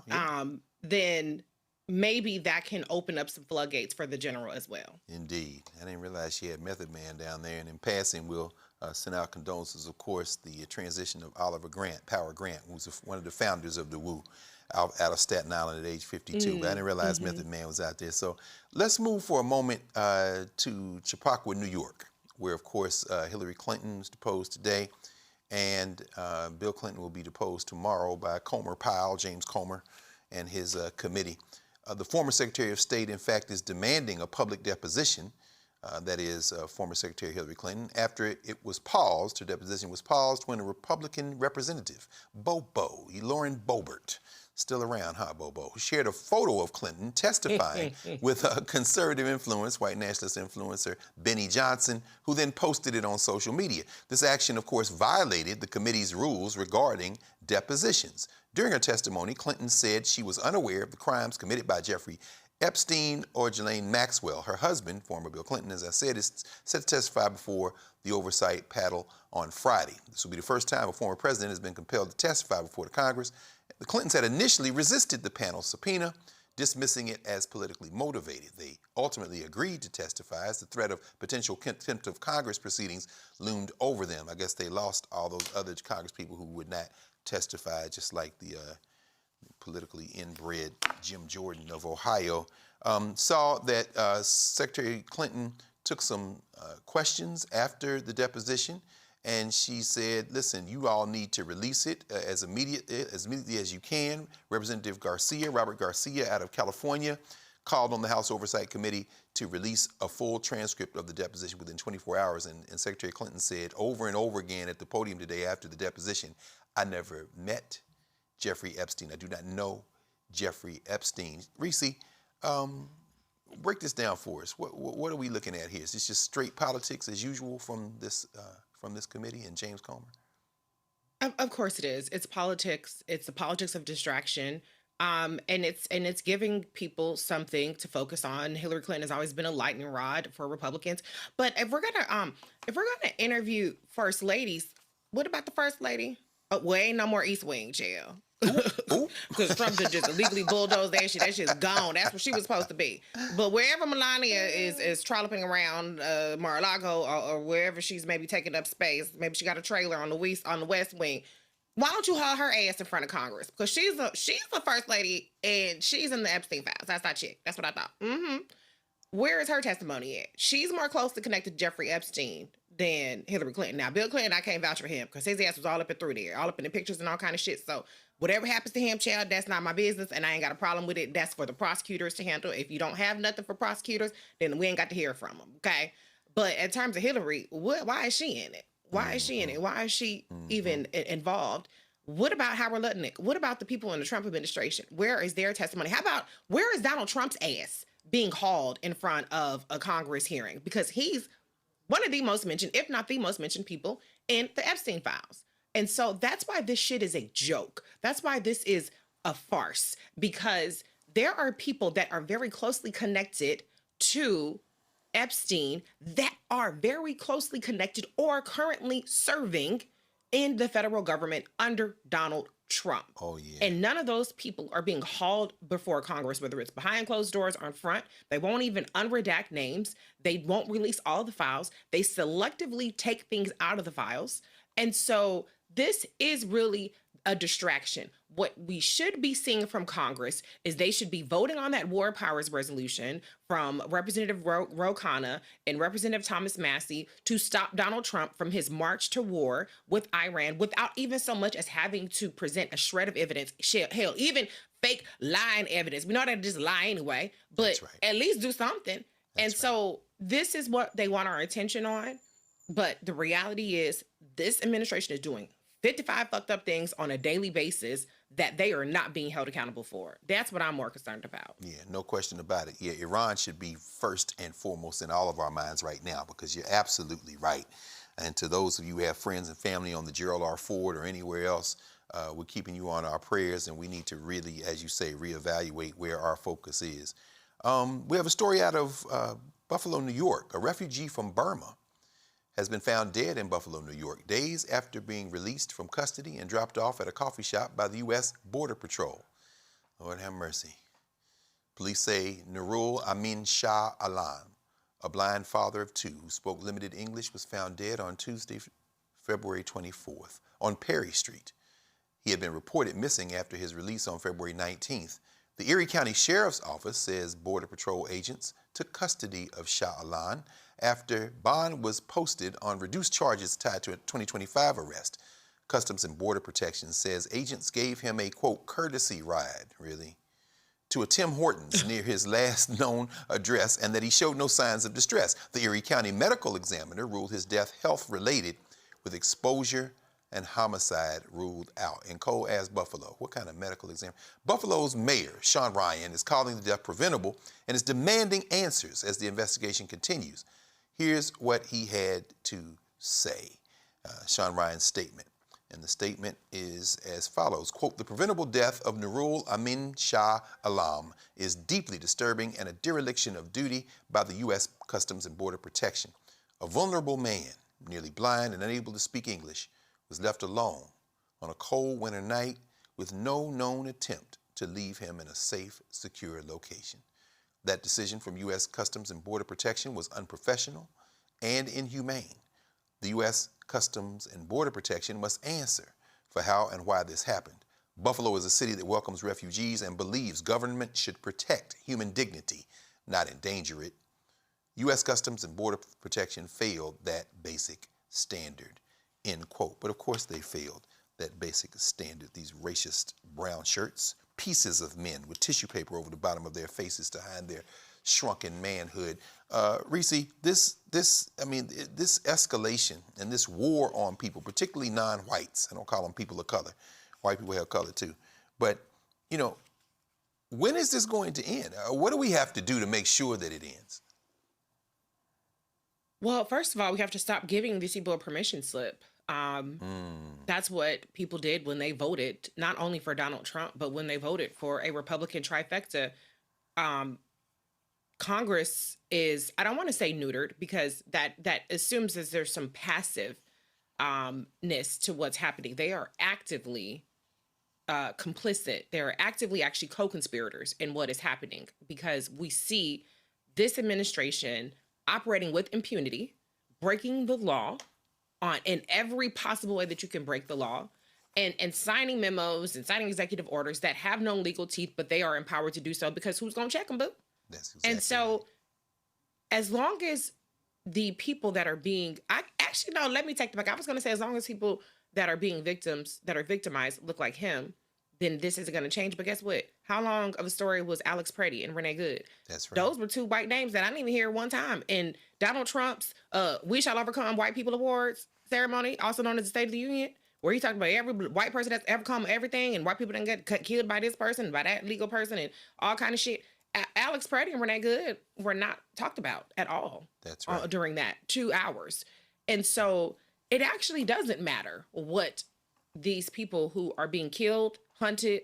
Then maybe that can open up some floodgates for the general as well. Indeed. I didn't realize she had Method Man down there. And in passing, we'll send out condolences, of course, the transition of Oliver Grant, Power Grant, who's one of the founders of the WU, out of Staten Island at age 52. But I didn't realize Method Man was out there. So let's move for a moment to Chappaqua, New York, where, of course, Hillary Clinton was deposed today. And Bill Clinton will be deposed tomorrow by James Comer, and his committee. The former Secretary of State, in fact, is demanding a public deposition, that is former Secretary Hillary Clinton, after it was paused, her deposition was paused when a Republican representative, Bobo, Lauren Boebert, still around, huh, Bobo, who shared a photo of Clinton testifying with a conservative white nationalist influencer, Benny Johnson, who then posted it on social media. This action, of course, violated the committee's rules regarding depositions. During her testimony, Clinton said she was unaware of the crimes committed by Jeffrey Epstein or Ghislaine Maxwell. Her husband, former Bill Clinton, as I said, is set to testify before the oversight panel on Friday. This will be the first time a former president has been compelled to testify before the Congress. The Clintons had initially resisted the panel's subpoena, dismissing it as politically motivated. They ultimately agreed to testify as the threat of potential contempt of Congress proceedings loomed over them. I guess they lost all those other Congress people who would not testify, just like the politically inbred Jim Jordan of Ohio. Saw that Secretary Clinton took some questions after the deposition, and she said, listen, you all need to release it as immediately as you can. Representative Robert Garcia out of California, called on the House Oversight Committee to release a full transcript of the deposition within 24 hours. And Secretary Clinton said over and over again at the podium today after the deposition, I never met Jeffrey Epstein. I do not know Jeffrey Epstein. Reese, break this down for us. What are we looking at here? Is this just straight politics as usual from this committee and James Comer? Of course it is. It's politics. It's the politics of distraction. And it's giving people something to focus on. Hillary Clinton has always been a lightning rod for Republicans. But if we're gonna interview first ladies, what about the first lady? Well, ain't no more East Wing jail. Because Trump just illegally bulldozed that shit. That shit's gone. That's where she was supposed to be. But wherever Melania is trolloping around Mar-a-Lago or wherever she's maybe taking up space, maybe she got a trailer on the West Wing. Why don't you haul her ass in front of Congress? Because she's the first lady and she's in the Epstein files. That's not chick. That's what I thought. Where is her testimony at? She's more closely connected to Jeffrey Epstein than Hillary Clinton. Now, Bill Clinton, I can't vouch for him because his ass was all up and through there, all up in the pictures and all kind of shit. So whatever happens to him, child, that's not my business, and I ain't got a problem with it. That's for the prosecutors to handle. If you don't have nothing for prosecutors, then we ain't got to hear from them, okay? But in terms of Hillary, why is she in it? Why is she in it? Why is she even involved? What about Howard Lutnick? What about the people in the Trump administration? Where is their testimony? How about where is Donald Trump's ass being hauled in front of a Congress hearing? Because he's one of the most mentioned, if not the most mentioned people in the Epstein files. And so that's why this shit is a joke. That's why this is a farce, because there are people that are very closely connected to Epstein that are very closely connected or currently serving in the federal government under Donald Trump. Oh, yeah. And none of those people are being hauled before Congress, whether it's behind closed doors or in front. They won't even unredact names. They won't release all the files. They selectively take things out of the files. And so this is really a distraction. What we should be seeing from Congress is they should be voting on that war powers resolution from Representative Ro Khanna and Representative Thomas Massey to stop Donald Trump from his march to war with Iran without even so much as having to present a shred of evidence. Hell, even fake lying evidence. We know they just lie anyway, but at least do something. So this is what they want our attention on. But the reality is this administration is doing 55 fucked up things on a daily basis that they are not being held accountable for. That's what I'm more concerned about. Yeah, no question about it. Yeah, Iran should be first and foremost in all of our minds right now, because you're absolutely right. And to those of you who have friends and family on the Gerald R. Ford or anywhere else, we're keeping you on our prayers, and we need to really, as you say, reevaluate where our focus is. We have a story out of Buffalo, New York. A refugee from Burma has been found dead in Buffalo, New York, days after being released from custody and dropped off at a coffee shop by the U.S. Border Patrol. Lord have mercy. Police say Nurul Amin Shah Alam, a blind father of two who spoke limited English, was found dead on Tuesday, February 24th, on Perry Street. He had been reported missing after his release on February 19th. The Erie County Sheriff's Office says Border Patrol agents took custody of Shah Alam after bond was posted on reduced charges tied to a 2025 arrest. Customs and Border Protection says agents gave him a, quote, courtesy ride, really, to a Tim Hortons near his last known address, and that he showed no signs of distress. The Erie County Medical Examiner ruled his death health-related, with exposure and homicide ruled out. And Cole asked Buffalo, what kind of medical exam? Buffalo's mayor, Sean Ryan, is calling the death preventable and is demanding answers as the investigation continues. Here's what he had to say, Sean Ryan's statement. And the statement is as follows, quote, the preventable death of Nurul Amin Shah Alam is deeply disturbing and a dereliction of duty by the U.S. Customs and Border Protection. A vulnerable man, nearly blind and unable to speak English, was left alone on a cold winter night with no known attempt to leave him in a safe, secure location. That decision from U.S. Customs and Border Protection was unprofessional and inhumane. The U.S. Customs and Border Protection must answer for how and why this happened. Buffalo is a city that welcomes refugees and believes government should protect human dignity, not endanger it. U.S. Customs and Border Protection failed that basic standard, end quote. But of course they failed that basic standard. These racist brown shirts, pieces of men with tissue paper over the bottom of their faces to hide their shrunken manhood. Reese, this escalation and this war on people, particularly non-whites, I don't call them people of color. White people have color too. But, you know, when is this going to end? What do we have to do to make sure that it ends? Well, first of all, we have to stop giving these people a permission slip. That's what people did when they voted, not only for Donald Trump, but when they voted for a Republican trifecta. Congress is, I don't want to say neutered, because that assumes that there's some passiveness to what's happening. They are actively complicit. They're actively actually co-conspirators in what is happening, because we see this administration operating with impunity, breaking the law in every possible way that you can break the law. and signing memos and signing executive orders that have no legal teeth, but they are empowered to do so because who's going to check them, boo? That's exactly and so as long as the people that are being, let me take it back. I was going to say, as long as people that are being victimized look like him, then this isn't going to change. But guess what? How long of a story was Alex Preddy and Renee Good? That's right. Those were two white names that I didn't even hear one time. And Donald Trump's We Shall Overcome White People Awards ceremony, also known as the State of the Union, where he talked about every white person that's ever come everything, and white people didn't get killed by this person, by that legal person, and all kind of shit. Alex Preddy and Renee Good were not talked about at all. That's right. During that 2 hours. And so it actually doesn't matter what these people who are being killed, hunted,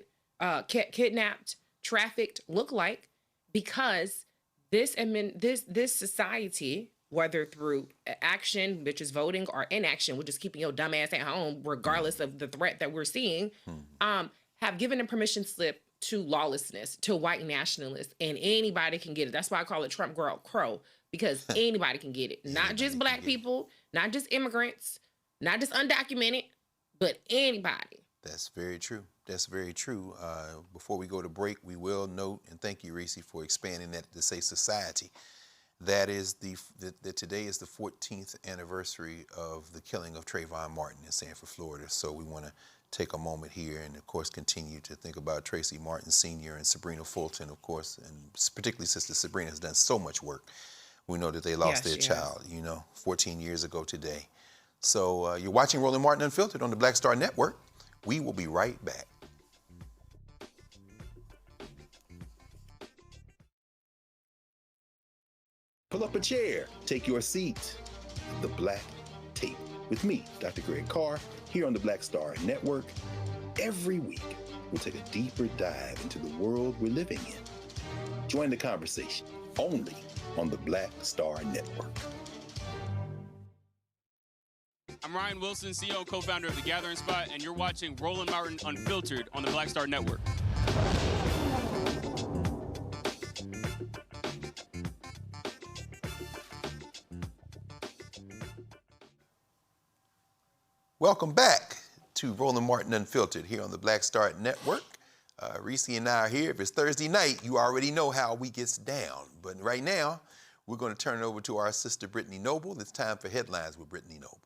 kidnapped, trafficked look like, because this society, whether through action, which is voting, or inaction, which is keeping your dumb ass at home, regardless of the threat that we're seeing, have given a permission slip to lawlessness, to white nationalists, and anybody can get it. That's why I call it Trump Girl Crow, because anybody can get it. Not just black people, not just immigrants, not just undocumented, but anybody. That's very true. That's very true. Before we go to break, we will note, and thank you, Reese, for expanding that to say society. That is that today is the 14th anniversary of the killing of Trayvon Martin in Sanford, Florida. So we want to take a moment here and, of course, continue to think about Tracy Martin Sr. and Sabrina Fulton, of course, and particularly Sister Sabrina has done so much work. We know that they lost their child, 14 years ago today. So you're watching Roland Martin Unfiltered on the Black Star Network. We will be right back. Pull up a chair, take your seat. The Black Tape with me, Dr. Greg Carr, here on the Black Star Network. Every week, we'll take a deeper dive into the world we're living in. Join the conversation only on the Black Star Network. I'm Ryan Wilson, CEO and co-founder of The Gathering Spot, and you're watching Roland Martin Unfiltered on the Black Star Network. Welcome back to Roland Martin Unfiltered here on the Black Star Network. Reese and I are here. If it's Thursday night, you already know how we gets down. But right now, we're going to turn it over to our sister, Brittany Noble. It's time for Headlines with Brittany Noble.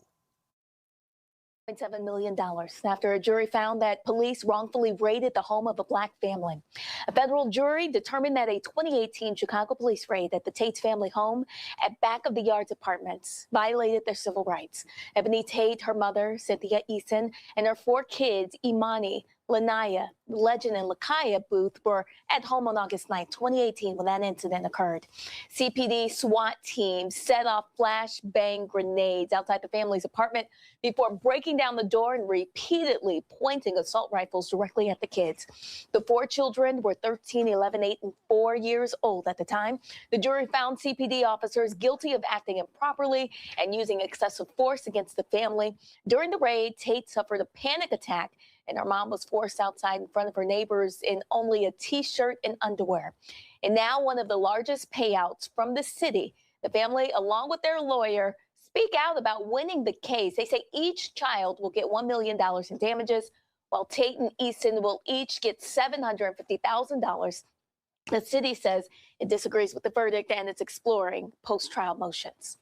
$7 million after a jury found that police wrongfully raided the home of a black family. A federal jury determined that a 2018 Chicago police raid at the Tate's family home at Back of the Yards Apartments violated their civil rights. Ebony Tate, her mother, Cynthia Eason, and her 4 kids, Imani, Lanaya, Legend, and Lakaya Booth were at home on August 9, 2018, when that incident occurred. CPD SWAT teams set off flashbang grenades outside the family's apartment before breaking down the door and repeatedly pointing assault rifles directly at the kids. The 4 children were 13, 11, 8, and 4 years old at the time. The jury found CPD officers guilty of acting improperly and using excessive force against the family. During the raid, Tate suffered a panic attack, and her mom was forced outside in front of her neighbors in only a T-shirt and underwear. And now one of the largest payouts from the city, the family, along with their lawyer, speak out about winning the case. They say each child will get $1 million in damages, while Tate and Eason will each get $750,000. The city says it disagrees with the verdict and it's exploring post-trial motions.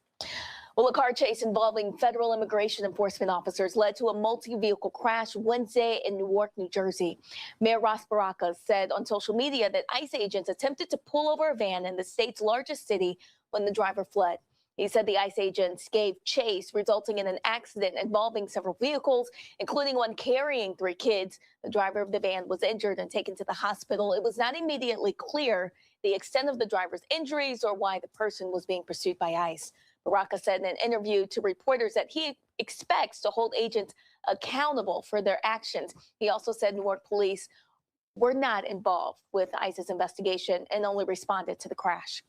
Well, a car chase involving federal immigration enforcement officers led to a multi-vehicle crash Wednesday in Newark, New Jersey. Mayor Ross Baraka said on social media that ICE agents attempted to pull over a van in the state's largest city when the driver fled. He said the ICE agents gave chase, resulting in an accident involving several vehicles, including one carrying 3 kids. The driver of the van was injured and taken to the hospital. It was not immediately clear the extent of the driver's injuries or why the person was being pursued by ICE. Baraka said in an interview to reporters that he expects to hold agents accountable for their actions. He also said Newark police were not involved with ICE's investigation and only responded to the crash.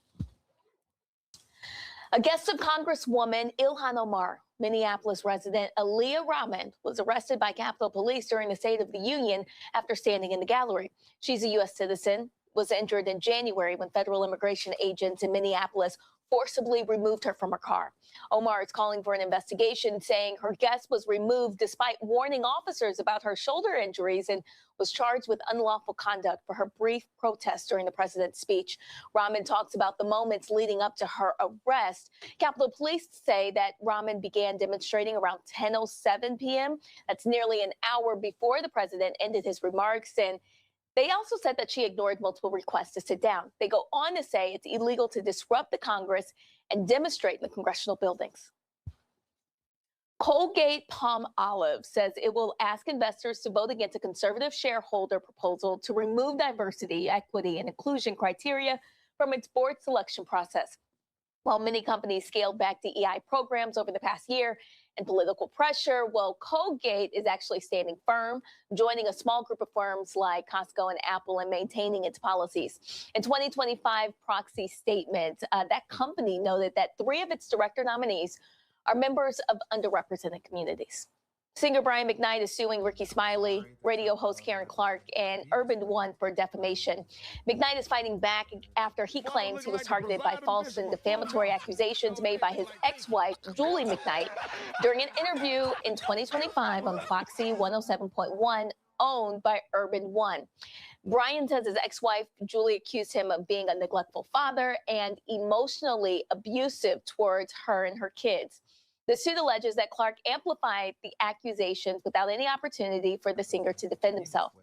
A guest of Congresswoman Ilhan Omar, Minneapolis resident Aaliyah Rahman, was arrested by Capitol Police during the State of the Union after standing in the gallery. She's a U.S. citizen, was injured in January when federal immigration agents in Minneapolis forcibly removed her from her car. Omar is calling for an investigation, saying her guest was removed despite warning officers about her shoulder injuries and was charged with unlawful conduct for her brief protest during the president's speech. Rahman talks about the moments leading up to her arrest. Capitol Police say that Rahman began demonstrating around 10:07 p.m. That's nearly an hour before the president ended his remarks, and they also said that she ignored multiple requests to sit down. They go on to say it's illegal to disrupt the Congress and demonstrate in the congressional buildings. Colgate Palmolive says it will ask investors to vote against a conservative shareholder proposal to remove diversity, equity, and inclusion criteria from its board selection process. While many companies scaled back DEI programs over the past year and political pressure, well, Colgate is actually standing firm, joining a small group of firms like Costco and Apple and maintaining its policies. In 2025 proxy statement, that company noted that 3 of its director nominees are members of underrepresented communities. Singer Brian McKnight is suing Ricky Smiley, radio host Karen Clark, and Urban One for defamation. McKnight is fighting back after he claims he was targeted by false and defamatory accusations made by his ex-wife, Julie McKnight, during an interview in 2025 on Foxy 107.1, owned by Urban One. Brian says his ex-wife, Julie, accused him of being a neglectful father and emotionally abusive towards her and her kids. The suit alleges that Clark amplified the accusations without any opportunity for the singer to defend himself.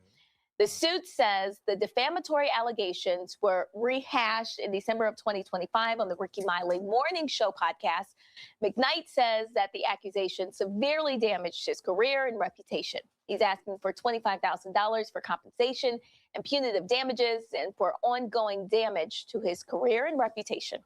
The suit says the defamatory allegations were rehashed in December of 2025 on the Ricky Smiley Morning Show podcast. McKnight says that the accusations severely damaged his career and reputation. He's asking for $25,000 for compensation and punitive damages and for ongoing damage to his career and reputation.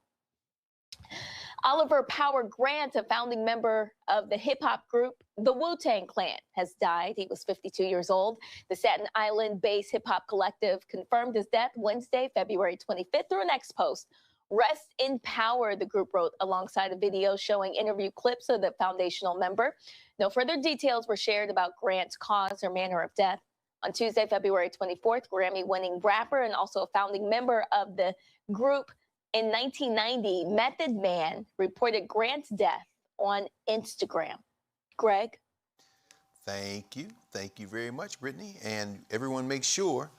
Oliver Power Grant, a founding member of the hip-hop group the Wu-Tang Clan, has died. He was 52 years old. The Staten Island-based hip-hop collective confirmed his death Wednesday, February 25th, through an X post. Rest in power, the group wrote alongside a video showing interview clips of the foundational member. No further details were shared about Grant's cause or manner of death. On Tuesday, February 24th, Grammy-winning rapper and also a founding member of the group in 1990, Method Man reported Grant's death on Instagram. Greg? Thank you. Thank you very much, Brittany. And everyone make sure,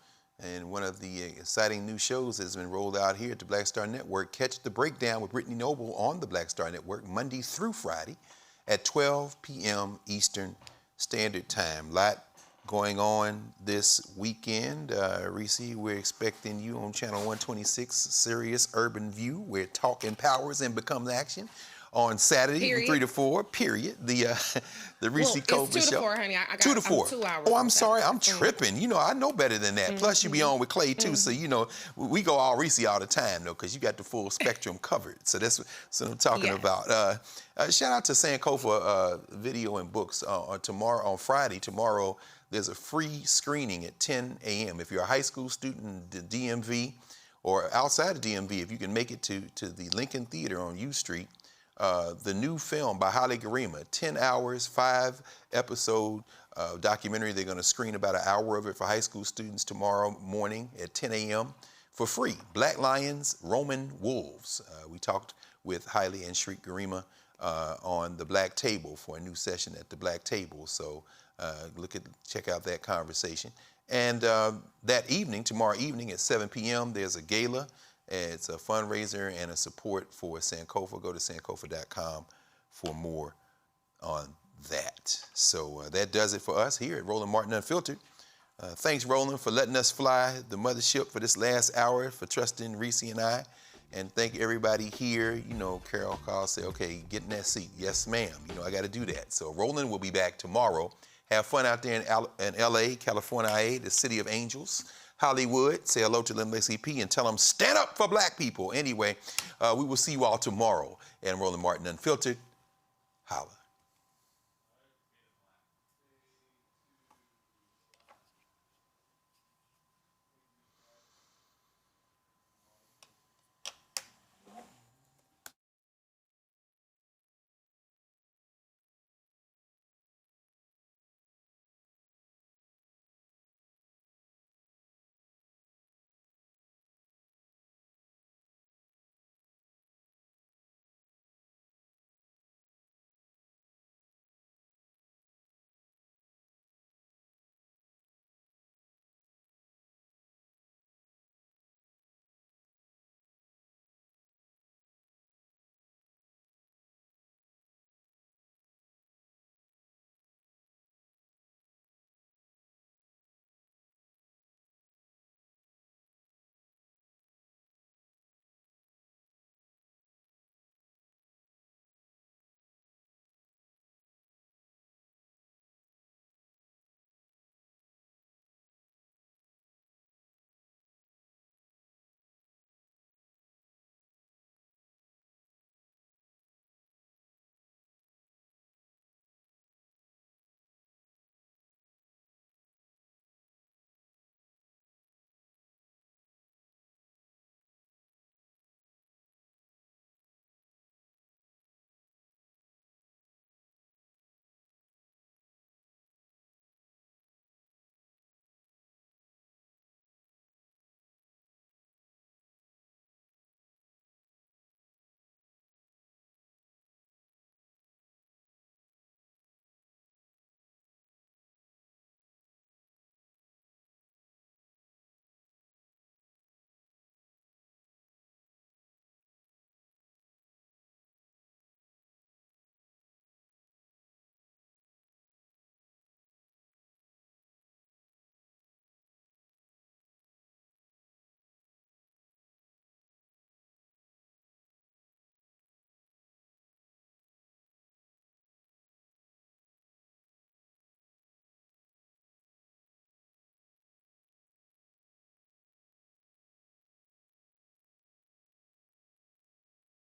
and one of the exciting new shows has been rolled out here at the Black Star Network, Catch the Breakdown with Brittany Noble on the Black Star Network, Monday through Friday at 12 p.m. Eastern Standard Time. Lot going on this weekend. Reese, we're expecting you on Channel 126, Sirius Urban View, where talk empowers and becomes action. On Saturday from 3 to 4, period. The Reese Cover Show. It's 2 to 4, honey. I got 2 to 4. 2 hours. Oh, I'm sorry. I'm tripping. You know, I know better than that. Plus, you be on with Clay, too. So, you know, we go all Reese all the time, though, because you got the full spectrum covered. So that's what I'm talking about. Shout out to Sankofa Video and Books. On Friday, tomorrow, there's a free screening at 10 a.m. If you're a high school student in the DMV or outside of DMV, if you can make it to the Lincoln Theater on U Street, the new film by Haile Gerima, 10 hours, 5-episode documentary. They're going to screen about an hour of it for high school students tomorrow morning at 10 a.m. for free. Black Lions, Roman Wolves. We talked with Haile and Shriek Gerima on the Black Table for a new session at the Black Table. So check out that conversation. And that evening, tomorrow evening at 7 p.m., there's a gala. It's a fundraiser and a support for Sankofa. Go to sankofa.com for more on that. So that does it for us here at Roland Martin Unfiltered. Thanks, Roland, for letting us fly the mothership for this last hour, for trusting Reese and I. And thank everybody here. You know, Carol called, say, okay, get in that seat. Yes, ma'am. You know, I got to do that. So Roland will be back tomorrow. Have fun out there in L.A., California, the city of angels. Hollywood, say hello to Lim CP and tell them stand up for black people. Anyway, we will see you all tomorrow. And Roland Martin Unfiltered, holla.